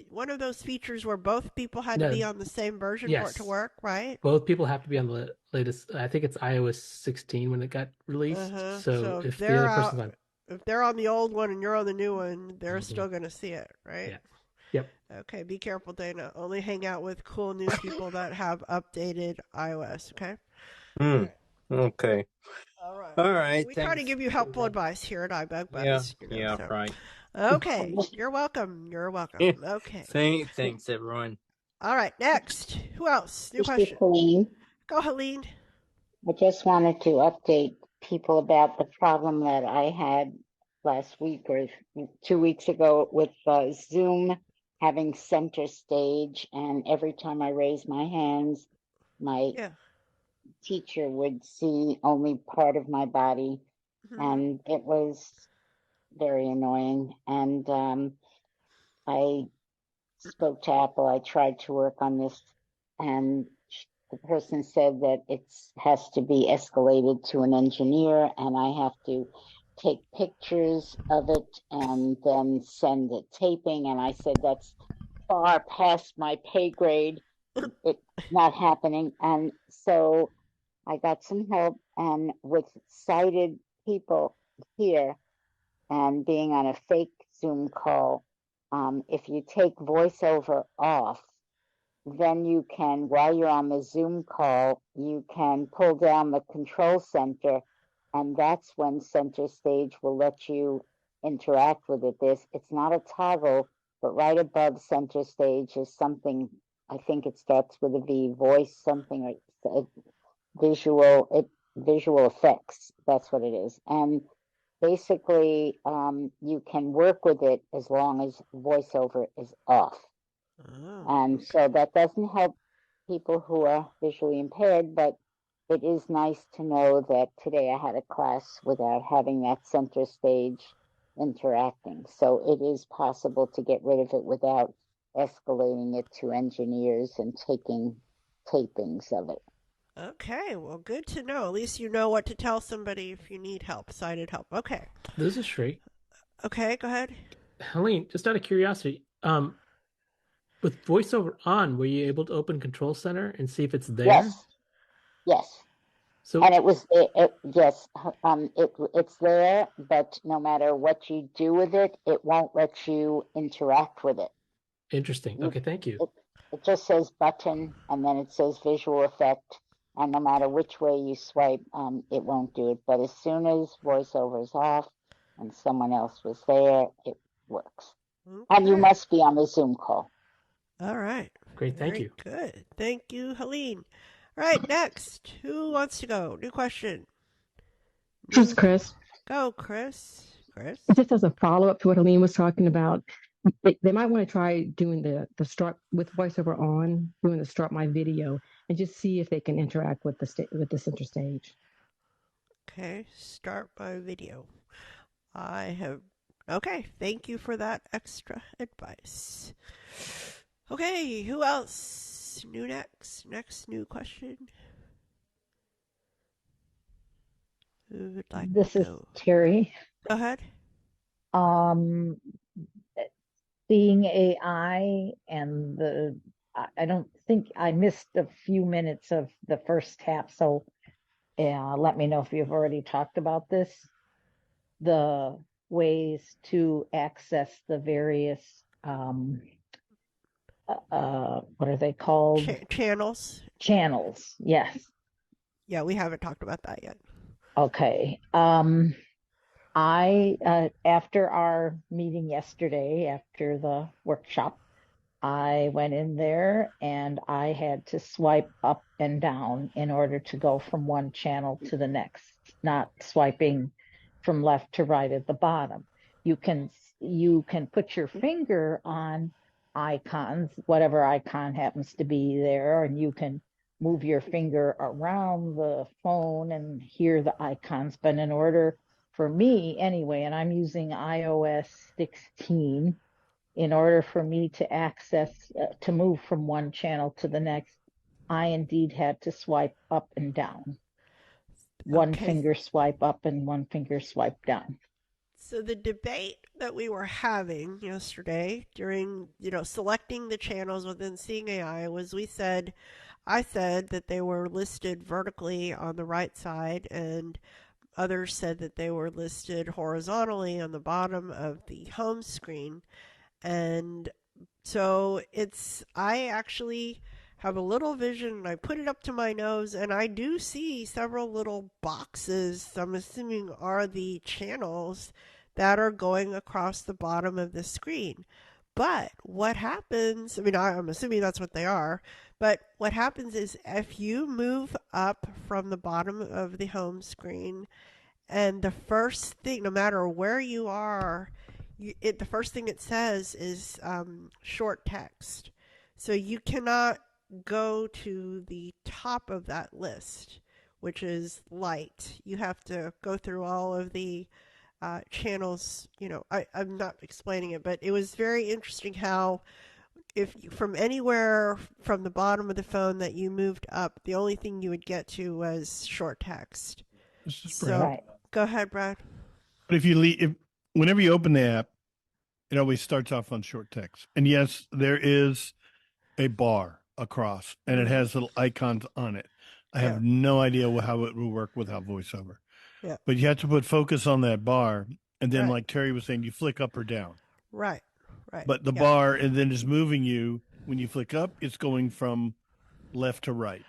one of those features where both people had to No. be on the same version for it to work, right? Both people have to be on the latest. I think it's iOS 16 when it got released. So if the they're other person's on, if they're on the old one and you're on the new one, they're still going to see it, right? Yeah. Yep. Okay, be careful, Dana. Only hang out with cool new people that have updated iOS, okay? Okay. All right. We try to give you helpful advice here at iBug Buddies. Right. Okay, you're welcome. You're welcome. Okay. Thanks, everyone. All right, next. Who else? New This is question. Helene. Go, Helene. I just wanted to update people about the problem that I had last week or 2 weeks ago with Zoom having center stage, and every time I raise my hands, my teacher would see only part of my body, and it was very annoying. And I spoke to Apple. I tried to work on this, and the person said that it has to be escalated to an engineer, and I have to take pictures of it and then send it taping. And I said, that's far past my pay grade. It's not happening. And so I got some help, and with sighted people here and being on a fake Zoom call, if you take voiceover off, then you can, while you're on the Zoom call, you can pull down the control center, and that's when Center Stage will let you interact with it. It's not a toggle, but right above Center Stage is something, I think it starts with a V, voice something, or visual effects. That's what it is. And basically, you can work with it as long as voiceover is off. And so that doesn't help people who are visually impaired, but it is nice to know that today I had a class without having that Center Stage interacting. So it is possible to get rid of it without escalating it to engineers and taking tapings of it. Okay, well, good to know. At least you know what to tell somebody if you need help, sighted help. Okay. This is Shree. Okay, go ahead. Helene, just out of curiosity, with voiceover on, were you able to open Control Center and see if it's there? Yes. So, and it's there, but no matter what you do with it, it won't let you interact with it. Interesting. Okay, thank you. It just says button, and then it says visual effect, and no matter which way you swipe, it won't do it. But as soon as voiceover is off and someone else was there, it works. Okay. And you must be on the Zoom call. All right. Great, thank you. Good. Thank you, Helene. All right, next. Who wants to go? New question. This is Chris. Go, Chris. Chris. Just as a follow-up to what Helene was talking about, they might want to try doing the start with voiceover on, doing the start my video, and just see if they can interact with the Center Stage. Okay, start my video. Okay, thank you for that extra advice. Okay, who else? Next new question. Who would like This to is go? Terry. Go ahead. Seeing AI and I don't think I missed a few minutes of the first half, so let me know if you've already talked about this. The ways to access the various what are they called? Channels. Channels, yes. Yeah, we haven't talked about that yet. Okay. I after our meeting yesterday, after the workshop, I went in there and I had to swipe up and down in order to go from one channel to the next, not swiping from left to right at the bottom. You can put your finger on icons, whatever icon happens to be there, and you can move your finger around the phone and hear the icons. But in order for me anyway, and I'm using iOS 16, in order for me to access, to move from one channel to the next, I indeed had to swipe up and down. One finger swipe up and one finger swipe down. So the debate that we were having yesterday during, selecting the channels within Seeing AI was I said that they were listed vertically on the right side, and others said that they were listed horizontally on the bottom of the home screen. And so I actually have a little vision, and I put it up to my nose, and I do see several little boxes, I'm assuming are the channels that are going across the bottom of the screen. But what happens, I'm assuming that's what they are, but what happens is if you move up from the bottom of the home screen, and the first thing, no matter where you are, the first thing it says is short text. So you cannot go to the top of that list, which is light. You have to go through all of the channels. I'm not explaining it, but it was very interesting how if you, from anywhere from the bottom of the phone that you moved up, the only thing you would get to was short text. This is So Brad. go ahead, Brad. But whenever you open the app, It always starts off on short text. And yes, there is a bar across, and it has little icons on it. I have no idea how it will work without voiceover. Yeah. But you have to put focus on that bar, and then, like Terry was saying, you flick up or down. Right. Right. But the bar, and then is moving you. When you flick up, it's going from left to right.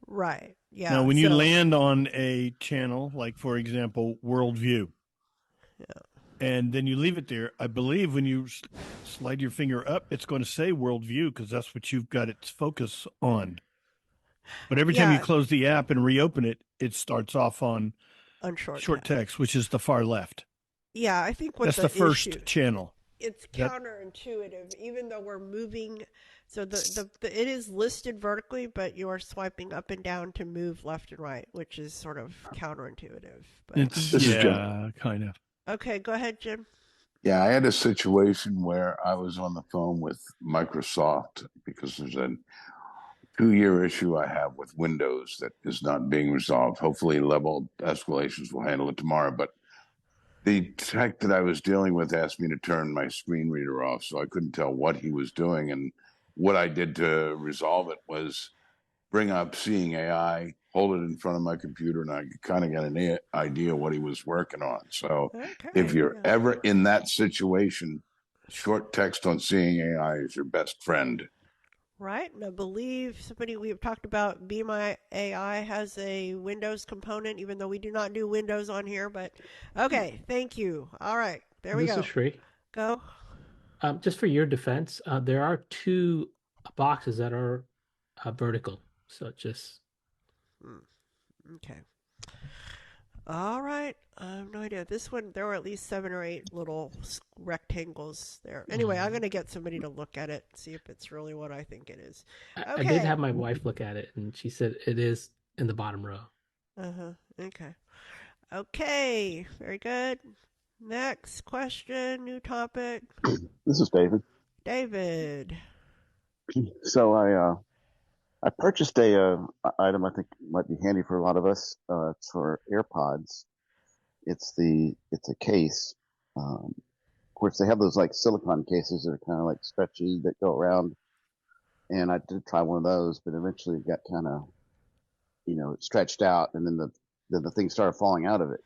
Right. Yeah. Now, when you land on a channel, like for example, Worldview, and then you leave it there, I believe when you slide your finger up, it's going to say Worldview because that's what you've got its focus on. But every time you close the app and reopen it, it starts off on short text, which is the far left. Yeah, I think that's the first channel. It's counterintuitive, even though we're moving. So it is listed vertically, but you are swiping up and down to move left and right, which is sort of counterintuitive. But... It's kind of. Okay, go ahead, Jim. Yeah, I had a situation where I was on the phone with Microsoft because there's a 2-year issue I have with Windows that is not being resolved. Hopefully level escalations will handle it tomorrow, but the tech that I was dealing with asked me to turn my screen reader off, so I couldn't tell what he was doing. And what I did to resolve it was bring up Seeing AI, hold it in front of my computer, and I kind of got an idea what he was working on. So if you're ever in that situation, short text on Seeing AI is your best friend. Right, and I believe we've talked about Be My AI has a Windows component, even though we do not do Windows on here. But okay, thank you. All right, there we go. This is Shri. Go. Just for your defense, there are 2 boxes that are vertical, so just. Okay. All right. I have no idea. This one, there were at least 7 or 8 little rectangles there. Anyway, I'm going to get somebody to look at it, see if it's really what I think it is. Okay. I did have my wife look at it, and she said it is in the bottom row. Okay. Okay. Very good. Next question, new topic. This is David. David. So I purchased a item I think might be handy for a lot of us. It's for AirPods. It's a case. Of course, they have those like silicone cases that are kind of like stretchy that go around. And I did try one of those, but eventually it got kind of, stretched out, and then the thing started falling out of it.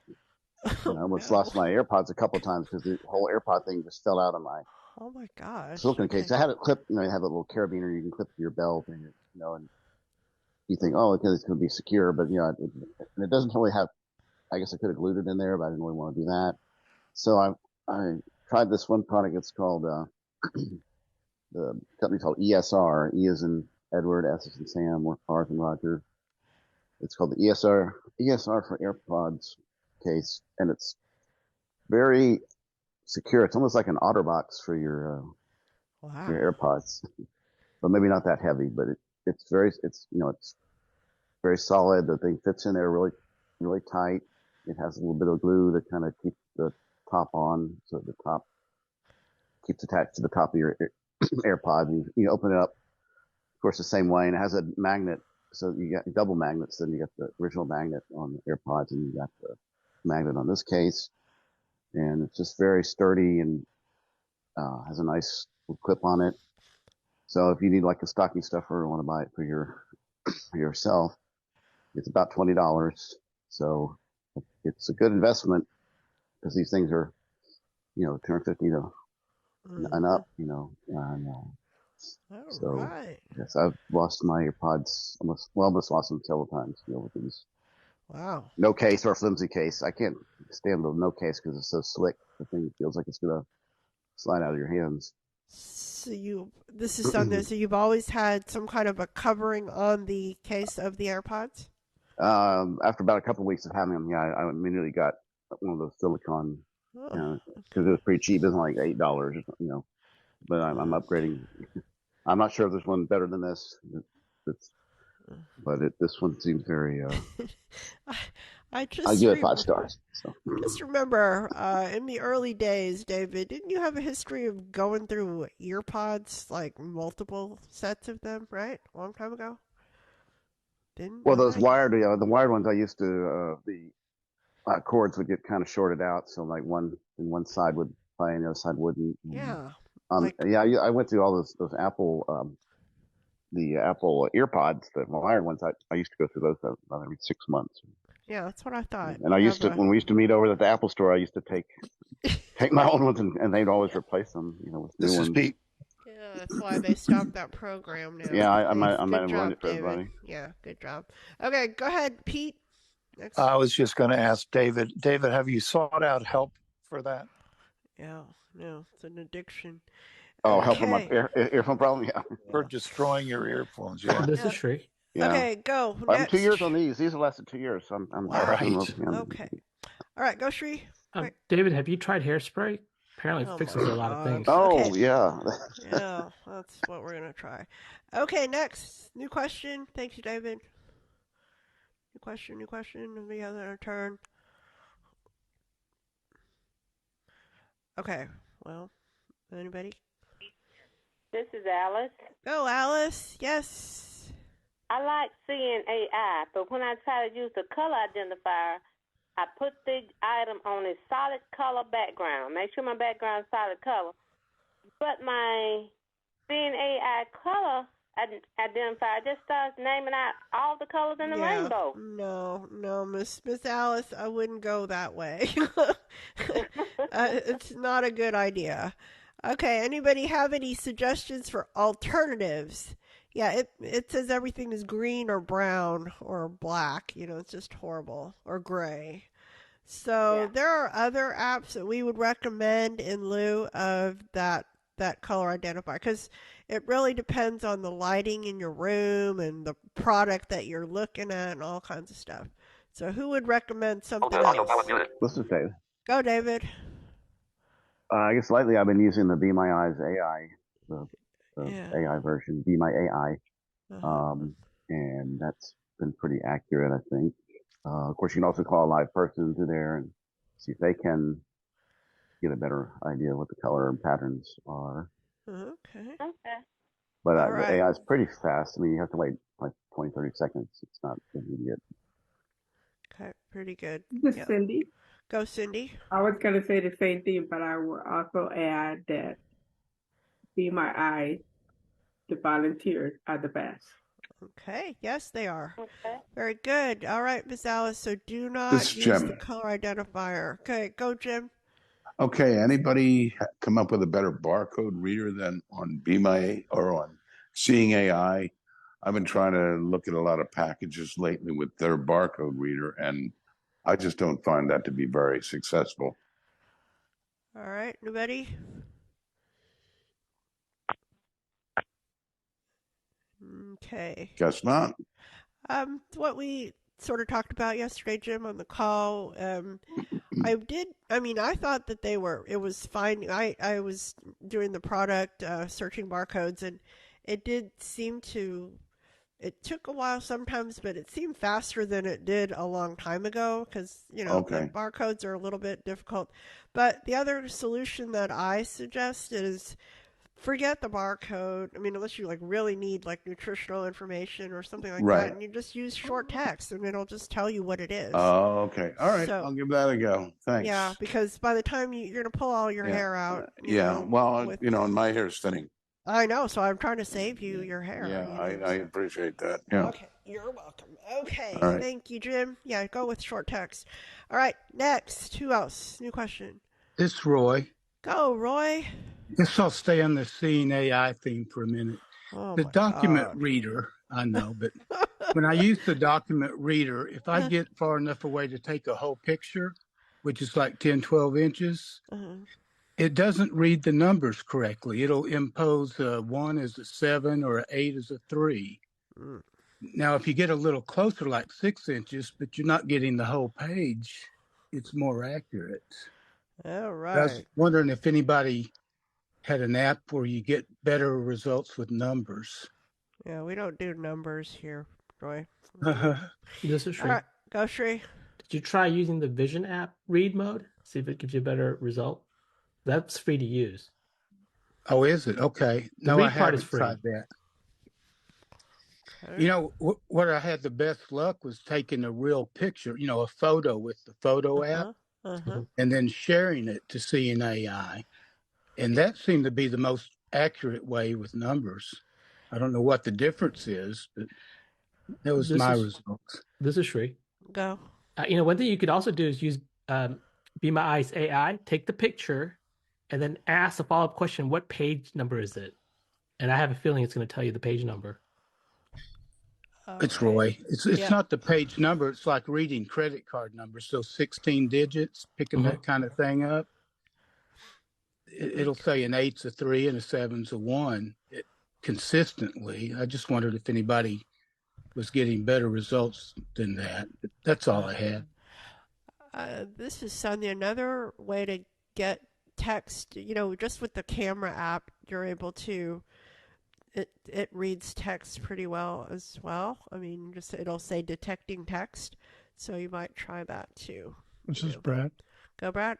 And I almost lost my AirPods a couple of times because the whole AirPod thing just fell out of my. Oh my gosh. Silicone case. I have it clipped. You have a little carabiner you can clip to your belt, and and you think, oh, okay, it's going to be secure, but and it doesn't really have. I guess I could have glued it in there, but I didn't really want to do that. So I tried this one product. It's called the company called ESR. E as in Edward, S as in Sam, or R as in Roger. It's called the ESR for AirPods case, and it's very secure. It's almost like an OtterBox for your AirPods, but maybe not that heavy. But it's very solid. The thing fits in there really, really tight. It has a little bit of glue that kind of keeps the top on, so the top keeps attached to the top of your AirPod. And you open it up, of course, the same way, and it has a magnet. So you got double magnets. Then you got the original magnet on the AirPods, and you got the magnet on this case. And it's just very sturdy and has a nice clip on it. So if you need like a stocking stuffer or want to buy it for yourself, it's about $20. So it's a good investment because these things are, $250 and up, Right. Yes, I've lost my AirPods almost lost them several times, with these. Wow. No case or flimsy case. I can't stand the no case because it's so slick. The thing feels like it's going to slide out of your hands. So this is something, so you've always had some kind of a covering on the case of the AirPods? After about a couple of weeks of having them, I immediately got one of those silicone, because it was pretty cheap. It was like $8, but I'm upgrading. I'm not sure if there's one better than this. But this one seems very. I give it 5 stars. So. Just remember, in the early days, David, didn't you have a history of going through EarPods, like multiple sets of them, right? A long time ago. Well, those wired, the wired ones I used to, the cords would get kind of shorted out, so like one side would identify, and the other side wouldn't. Yeah. Yeah, I went through all those Apple, the Apple EarPods, the wired ones. I used to go through those about every 6 months. Yeah, that's what I thought. And when we used to meet over at the Apple store, I used to take my old ones, and they'd always replace them, with new ones. Pete. Yeah, that's why they stopped that program now. Yeah, I might have Good ruined job, it for David. everybody. Yeah, good job. Okay, go ahead, Pete. Next. I was just going to ask David. David, have you sought out help for that? Yeah, no, it's an addiction. Oh, help with my earphone problem? Yeah. For destroying your earphones, yeah. This is Shree. Yeah. Okay, go. I'm Next. 2 years on these. These have lasted 2 years. So I'm all right. Okay. All right, go, Shree. David, have you tried hairspray? Apparently it fixes a lot of things. Oh, Okay. yeah. Yeah, that's what we're going to try. Okay, next. New question. Thank you, David. New question. We have our turn. Okay, well, anybody? This is Alice. Go, Alice. Yes. I like seeing AI, but when I try to use the color identifier, I put the item on a solid color background. Make sure my background is solid color. But my seeing AI color identifier just starts naming out all the colors in the rainbow. No, Miss Alice, I wouldn't go that way. It's not a good idea. Okay, anybody have any suggestions for alternatives? Yeah, it says everything is green or brown or black. It's just horrible. Or gray. So there are other apps that we would recommend in lieu of that color identifier, because it really depends on the lighting in your room and the product that you're looking at and all kinds of stuff. So who would recommend something else? This is David. Go, David. I guess lately I've been using the Be My Eyes AI, the AI version, Be My AI, and that's been pretty accurate, I think. Of course, you can also call a live person through there and see if they can get a better idea of what the color and patterns are. Okay. But All the right. AI is pretty fast. I mean, you have to wait like 20, 30 seconds. It's not immediate. Okay, pretty good. This is Cindy. Go, Cindy. I was going to say the same thing, but I will also add that Be My Eye, the volunteers are the best. Okay, yes, they are. Okay. Very good. All right, Miss Alice, so do not This is use Jim. the color identifier. Okay, go, Jim. Okay, anybody come up with a better barcode reader than on Be My or on Seeing AI? I've been trying to look at a lot of packages lately with their barcode reader, and I just don't find that to be very successful. All right, nobody? Okay. Guess not. What we sort of talked about yesterday, Jim, on the call. I thought that it was fine. I was doing the product, searching barcodes, and it did seem to, it took a while sometimes, but it seemed faster than it did a long time ago, because, the barcodes are a little bit difficult. But the other solution that I suggest is forget the barcode. I mean, unless you really need nutritional information or something like Right. that, and you just use short text, and it'll just tell you what it is. Oh, okay. All right. So- I'll give that a go. Thanks. Yeah, because by the time you're going to pull all your Yeah. hair out. Well, with- and my hair's thinning. I know, so I'm trying to save you your hair. Yeah, I appreciate that. Yeah. Okay, you're welcome. Okay, All right. Thank you, Jim. Yeah, go with short text. All right, next. Who else? New question. This is Roy. Go, Roy. Guess I'll stay on the Seeing AI theme for a minute. Oh, The my document God. reader, I know, but when I use the document reader, if I get far enough away to take a whole picture, which is like 10, 12 inches, it doesn't read the numbers correctly. It'll impose a 1 as a 7 or an 8 as a 3. Now, if you get a little closer, like 6 inches, but you're not getting the whole page, it's more accurate. All I was right. wondering if anybody had an app where you get better results with numbers. Yeah, we don't do numbers here, Roy. This is Shree. All right, go, Shree. Did you try using the Vision app read mode? See if it gives you a better result. That's free to use. Oh, is it? Okay. The No, read I part haven't is free. tried that. What I had the best luck was taking a real picture, a photo with the photo app, and then sharing it to Seeing AI. And that seemed to be the most accurate way with numbers. I don't know what the difference is, but that was my results. This is Sri. Go. One thing you could also do is use Be My Eyes AI, take the picture, and then ask a follow-up question, what page number is it? And I have a feeling it's going to tell you the page number. It's Roy. It's not the page number. It's like reading credit card numbers. So 16 digits, picking that kind of thing up. It'll say an 8's a 3 and a 7's a 1 consistently. I just wondered if anybody was getting better results than that. That's all I had. This is Sonia. Another way to get text, just with the camera app, you're able to, it reads text pretty well as well. I mean, it'll say detecting text. So you might try that too. This is Brad. Go, Brad.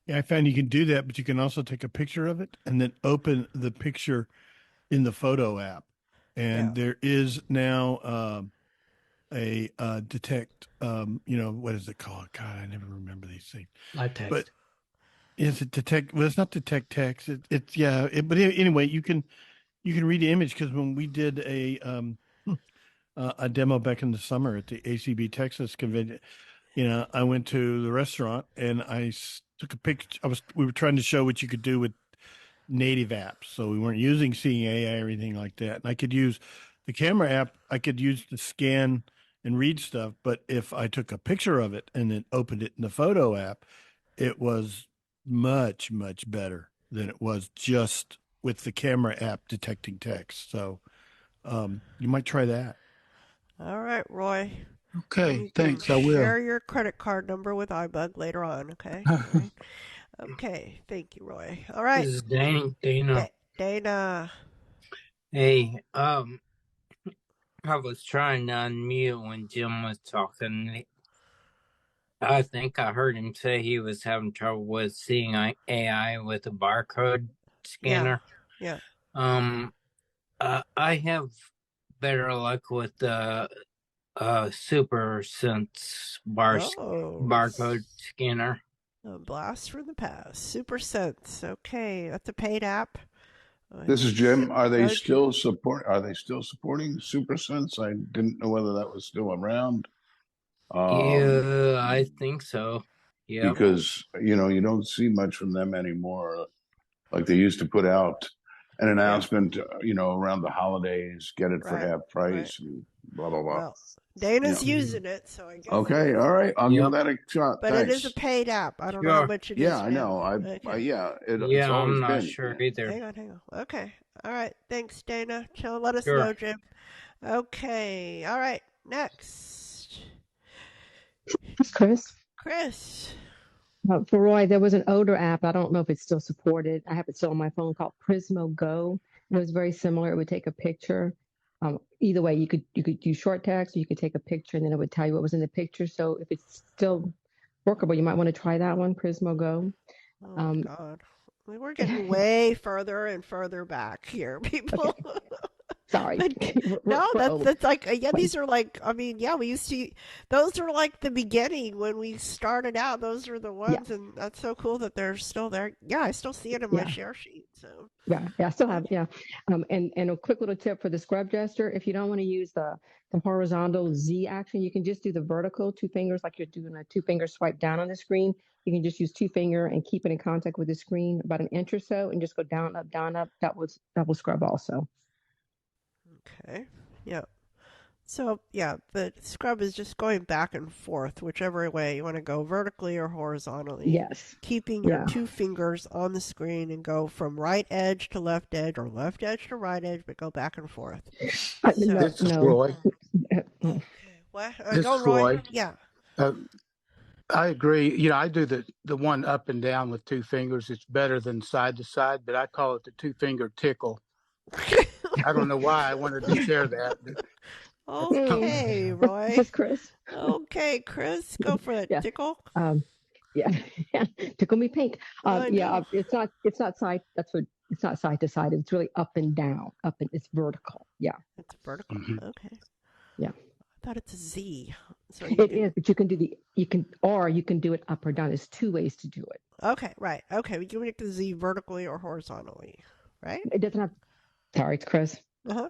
Yeah, I found you can do that, but you can also take a picture of it and then open the picture in the photo app. And there is now a detect, what is it called? God, I never remember these things. Live text. But is it detect? Well, it's not detect text. But anyway, you can read the image, because when we did a demo back in the summer at the ACB Texas convention, I went to the restaurant and I took a picture. We were trying to show what you could do with native apps. So we weren't using Seeing AI or anything like that. And I could use the camera app. I could use the scan and read stuff. But if I took a picture of it and then opened it in the photo app, it was much, much better than it was just with the camera app detecting text. So you might try that. All right, Roy. Okay, thanks. I will. Share your credit card number with iBug later on, okay? Okay, thank you, Roy. All right. This is Dana. Dana. Hey, I was trying to unmute when Jim was talking. I think I heard him say he was having trouble with Seeing AI with a barcode scanner. Yeah. I have better luck with the Super Sense barcode scanner. A blast from the past. Super Sense. Okay, that's a paid app. This is Jim. Are they still supporting Super Sense? I didn't know whether that was still around. Yeah, I think so. Yeah. Because you don't see much from them anymore. Like they used to put out an announcement, around the holidays, get it for half price and blah blah blah. Well, Dana's using it, so I guess. Okay, all right, I'll give that a shot. But Thanks. it is a paid app. I don't know how much it is. Yeah, I know. It's always I'm not been. sure either. Hang on. Okay. All right. Thanks, Dana. Let us Sure. know, Jim. Okay. All right. Next. Chris. Chris. For Roy, there was an older app. I don't know if it's still supported. I have it still on my phone called Prismo Go. It was very similar. It would take a picture. Either way, you could use short text, or you could take a picture, and then it would tell you what was in the picture. So if it's still workable, you might want to try that one, Prismo Go. Oh my God, we're getting way further and further back here, people. Okay. Sorry. No, that's like, these are like, we used to, those are like the beginning when we started out. Those are the ones, and that's so cool that they're still there. Yeah, I still see it in my share sheet. So yeah, I still have, and a quick little tip for the scrub gesture: if you don't want to use the horizontal Z action, you can just do the vertical 2 fingers, like you're doing a 2-finger swipe down on the screen. You can just use 2 finger and keep it in contact with the screen about an inch or so, and just go down, up, down, up. That will scrub also. Okay. Yeah. So the scrub is just going back and forth, whichever way you want to go, vertically or horizontally. Yes. Keeping your 2 fingers on the screen and go from right edge to left edge, or left edge to right edge, but go back and forth. This is Roy. What? This Go, is Roy. Roy. Yeah. I agree. I do the one up and down with 2 fingers. It's better than side to side, but I call it the 2-finger tickle. I don't know why I wanted to share that. Okay, Roy. Yes, Chris. Okay, Chris, go for it. Tickle. Tickle me pink. I know. It's not side. It's not side to side. It's really up and down. It's vertical. Yeah. It's vertical. Okay. Yeah. I thought it's a Z. So you It can, is, but you can do it up or down. There's two ways to do it. okay, right. Okay, we can make the Z vertically or horizontally, right? It doesn't have, sorry, Chris. Uh-huh.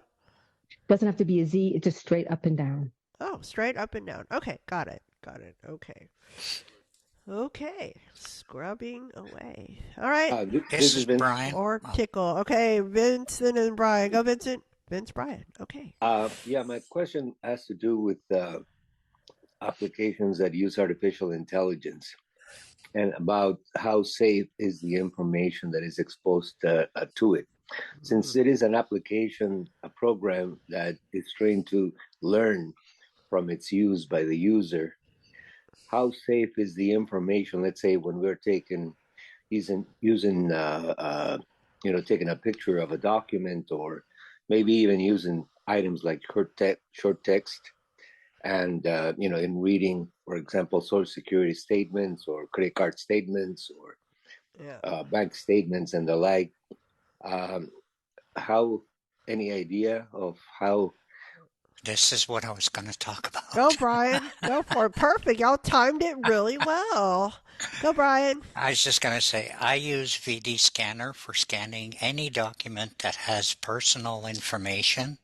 Doesn't have to be a Z. It's just straight up and down. Oh, straight up and down. Okay, got it. Got it. Okay. Okay, scrubbing away. All right. This is Brian. Or tickle. Okay, Vincent and Brian. Go, Vincent. Vince, Brian. Okay. Yeah, my question has to do with applications that use artificial intelligence and about how safe is the information that is exposed to it. Since it is an application, a program that is trained to learn from its use by the user, how safe is the information? Let's say when we're using taking a picture of a document, or maybe even using items like short text, and in reading, for example, Social Security statements or credit card statements or bank statements and the like. Any idea of how? This is what I was going to talk about. Go, Brian. Go for it. Perfect. Y'all timed it really well. Go, Brian. I was just going to say, I use VD Scanner for scanning any document that has personal information.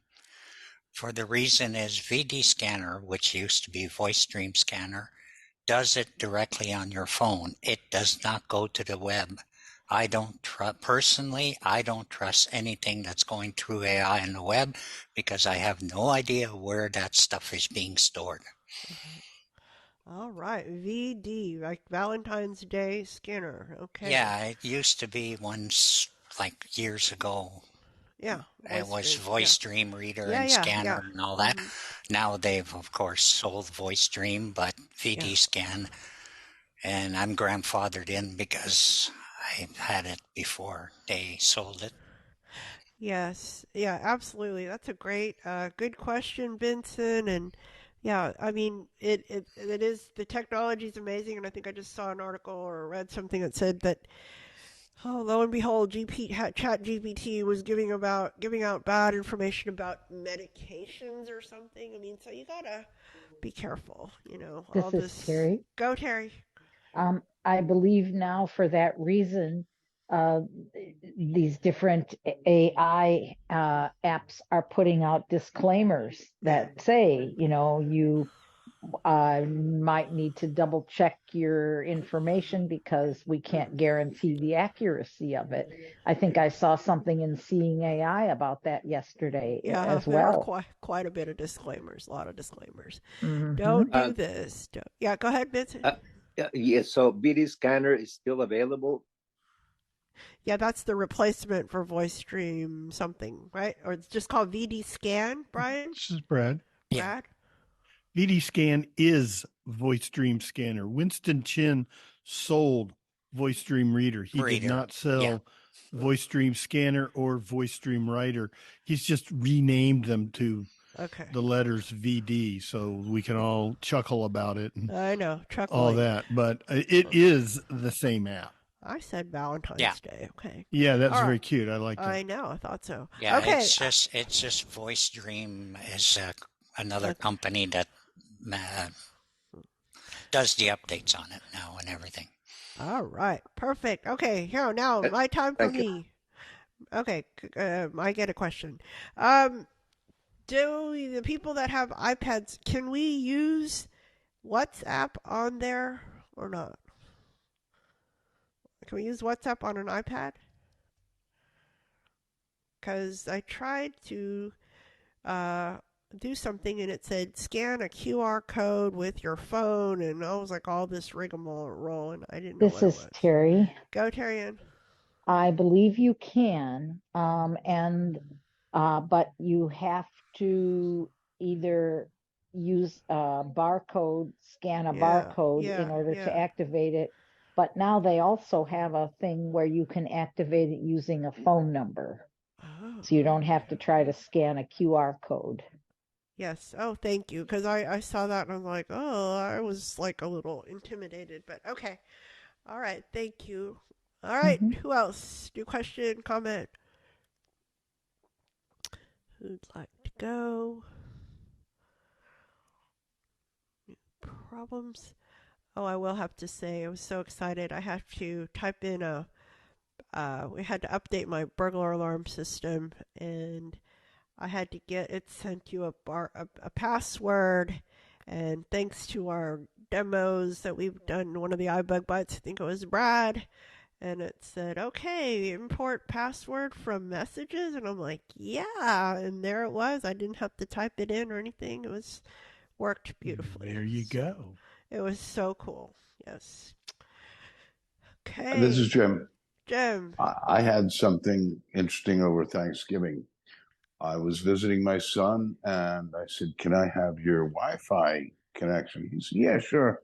For the reason is VD Scanner, which used to be VoiceStream Scanner, does it directly on your phone. It does not go to the web. I don't trust anything that's going through AI on the web because I have no idea where that stuff is being stored. All right. VD, like Valentine's Day Scanner. Okay. Yeah, it used to be once, like years ago. Yeah. It was VoiceStream Reader and Scanner and all that. Now they've, of course, sold VoiceStream, but VD Scan. And I'm grandfathered in because I had it before they sold it. Yes. Yeah, absolutely. That's a great, good question, Vincent. And yeah, I mean, it is, the technology is amazing. And I think I just saw an article or read something that said that, oh, lo and behold, ChatGPT was giving out bad information about medications or something. I mean, so you gotta be careful, This is Terry. Go, Terry. I believe now for that reason, these different AI apps are putting out disclaimers that say, you might need to double check your information because we can't guarantee the accuracy of it. I think I saw something in Seeing AI about that yesterday as there well. are quite a bit of disclaimers, a lot of disclaimers. Mhm. Don't do this. Yeah, go ahead, Vincent. Yes, so VD Scanner is still available. Yeah, that's the replacement for VoiceStream something, right? Or it's just called VD Scan, Brian? This is Brad. Brad? VD Scan is VoiceStream Scanner. Winston Chin sold VoiceStream Reader. He did not sell VoiceStream Scanner or VoiceStream Writer. He's just renamed them to the letters VD, so we can all chuckle about it. And I know, chuckling. all that, but it is the same app. I said Valentine's Day. Okay. Yeah, that's All very right. cute. I like that. I know. I thought so. Yeah, Okay. it's just VoiceStream is another company that does the updates on it now and everything. All right. Perfect. Okay. Here now, my time for Thank you. me. Okay. I get a question. Do the people that have iPads, can we use WhatsApp on there or not? Can we use WhatsApp on an iPad? Because I tried to do something and it said scan a QR code with your phone, and I was like all this rigmarole, and I didn't know This what is it was. Terry. Go, Terry Ann. I believe you can, but you have to either use a barcode, scan a barcode in order to activate it. But now they also have a thing where you can activate it using a phone number. So you don't have to try to scan a QR code. Yes. Oh, thank you. Because I saw that and I'm like, oh, I was like a little intimidated, but okay. All right. Thank you. All right. Who else? Do question, comment? Who'd like to go? problems. Oh, I will have to say, I was so excited. I had to type in we had to update my burglar alarm system, and I had to get it sent you a password. And thanks to our demos that we've done, one of the iBug Bites, I think it was Brad, and it said, okay, import password from messages. And I'm like, yeah. And there it was. I didn't have to type it in or anything. It worked beautifully. There you go. It was so cool. Yes. Okay. This is Jim. Jim. I had something interesting over Thanksgiving. I was visiting my son and I said, can I have your Wi-Fi connection? He said, yeah, sure.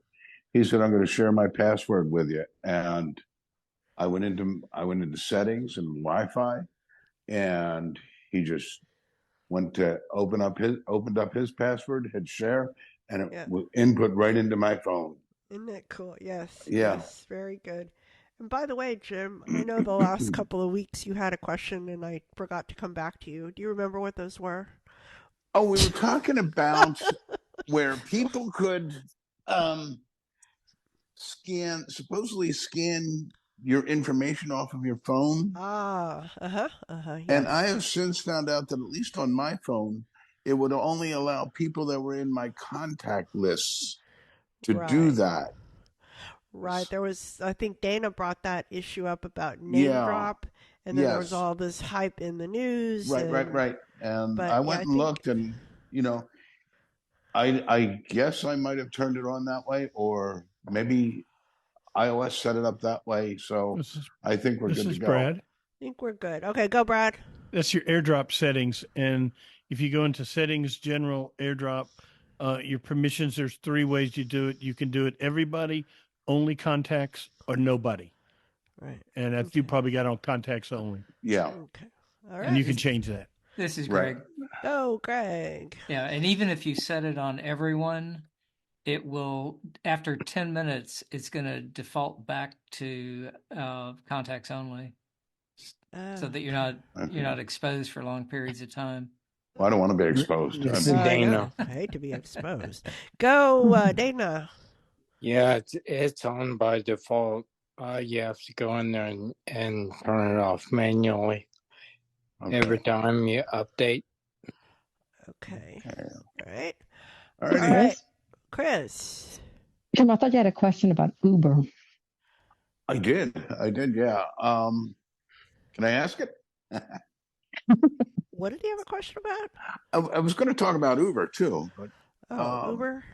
He said, I'm going to share my password with you. And I went into settings and Wi-Fi, and he just went to opened up his password, hit share, and it was input right into my phone. Isn't that cool? Yes. Yeah. Yes, very good. And by the way, Jim, I know the last couple of weeks you had a question and I forgot to come back to you. Do you remember what those were? Oh, we were talking about where people could supposedly scan your information off of your phone. Yes. And I have since found out that at least on my phone, it would only allow people that were in my contact lists to do that. Right. There was, I think Dana brought that issue up about name drop, and then there was all this hype in the news. Right. And I went and looked, and I guess I might have turned it on that way, or maybe iOS set it up that way. So I think we're good to go. This is Brad. I think we're good. Okay, go, Brad. That's your AirDrop settings, and if you go into settings, general AirDrop, your permissions, there's 3 ways you do it. You can do it everybody, only contacts, or nobody. Right. And you probably got on contacts only. Yeah. Okay. All right. And you can change that. This is Greg. Oh, Greg. Yeah, and even if you set it on everyone, it will, after 10 minutes, it's going to default back to contacts only, so that you're not exposed for long periods of time. Well, I don't want to be exposed. Dana. I hate to be exposed. Go, Dana. Yeah, it's on by default. You have to go in there and turn it off manually every time you update. Okay. All right. All right. Chris. Jim, I thought you had a question about Uber. I did. Yeah. Can I ask it? What did you have a question about? I was going to talk about Uber too, but Uber.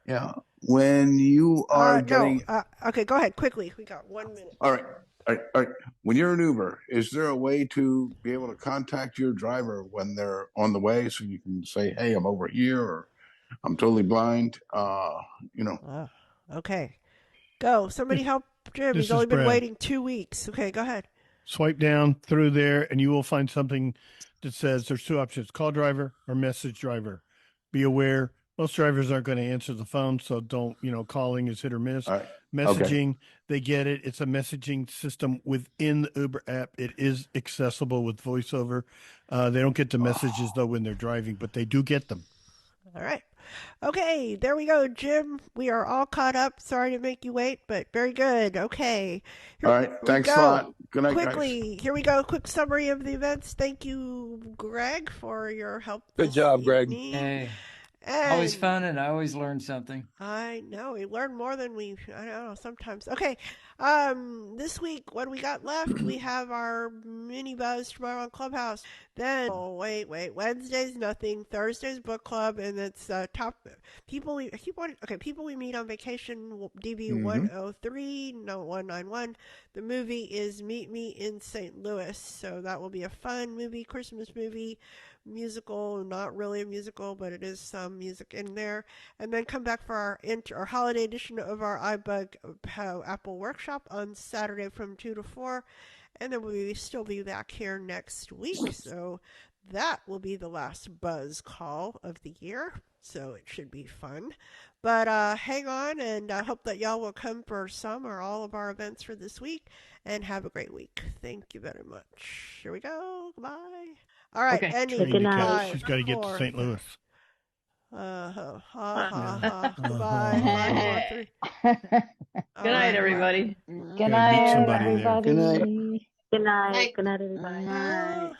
Yeah, when you are getting okay, go ahead quickly. We got 1 minute. All right. When you're an Uber, is there a way to be able to contact your driver when they're on the way, so you can say, "Hey, I'm over here," or "I'm totally blind"? Okay, go. Somebody help Jim. He's only been waiting 2 weeks. Okay, go ahead. Swipe down through there, and you will find something that says there's 2 options: call driver or message driver. Be aware, most drivers aren't going to answer the phone, so don't, calling is hit or miss. All right. Messaging, They get it. It's a messaging system within the Uber app. It is accessible with voiceover. They don't get the messages, though, when they're driving, but they do get them. All right. Okay, there we go, Jim. We are all caught up. Sorry to make you wait, but very good. Okay. All right. Thanks a lot. Good night, Quickly, guys. Here we go. Quick summary of the events. Thank you, Greg, for your help. Good job, Greg. Hey. Always fun, and I always learn something. I know. We learn more than I don't know, sometimes. Okay. This week, what do we got left? We have our mini buzz tomorrow on Clubhouse. Then, wait. Wednesday's nothing. Thursday's book club, and it's top people we people we meet on vacation. DB 103, no 191. The movie is Meet Me in St. Louis, so that will be a fun movie, Christmas movie. Musical, not really a musical, but it is some music in there. And then come back for our holiday edition of our iBug Apple Workshop on Saturday from 2 to 4. And then we'll still be back here next week. So that will be the last buzz call of the year. So it should be fun. But hang on, and I hope that y'all will come for some or all of our events for this week. And have a great week. Thank you very much. Here we go. Goodbye. All right, Okay. Andy. She's got to get to St. Louis. Ha ha ha. Goodbye. 5, 4, 3. Good night, everybody. Good Gotta beat night, somebody there. everybody. Good night. Good night. Night. Good night, everybody. Night.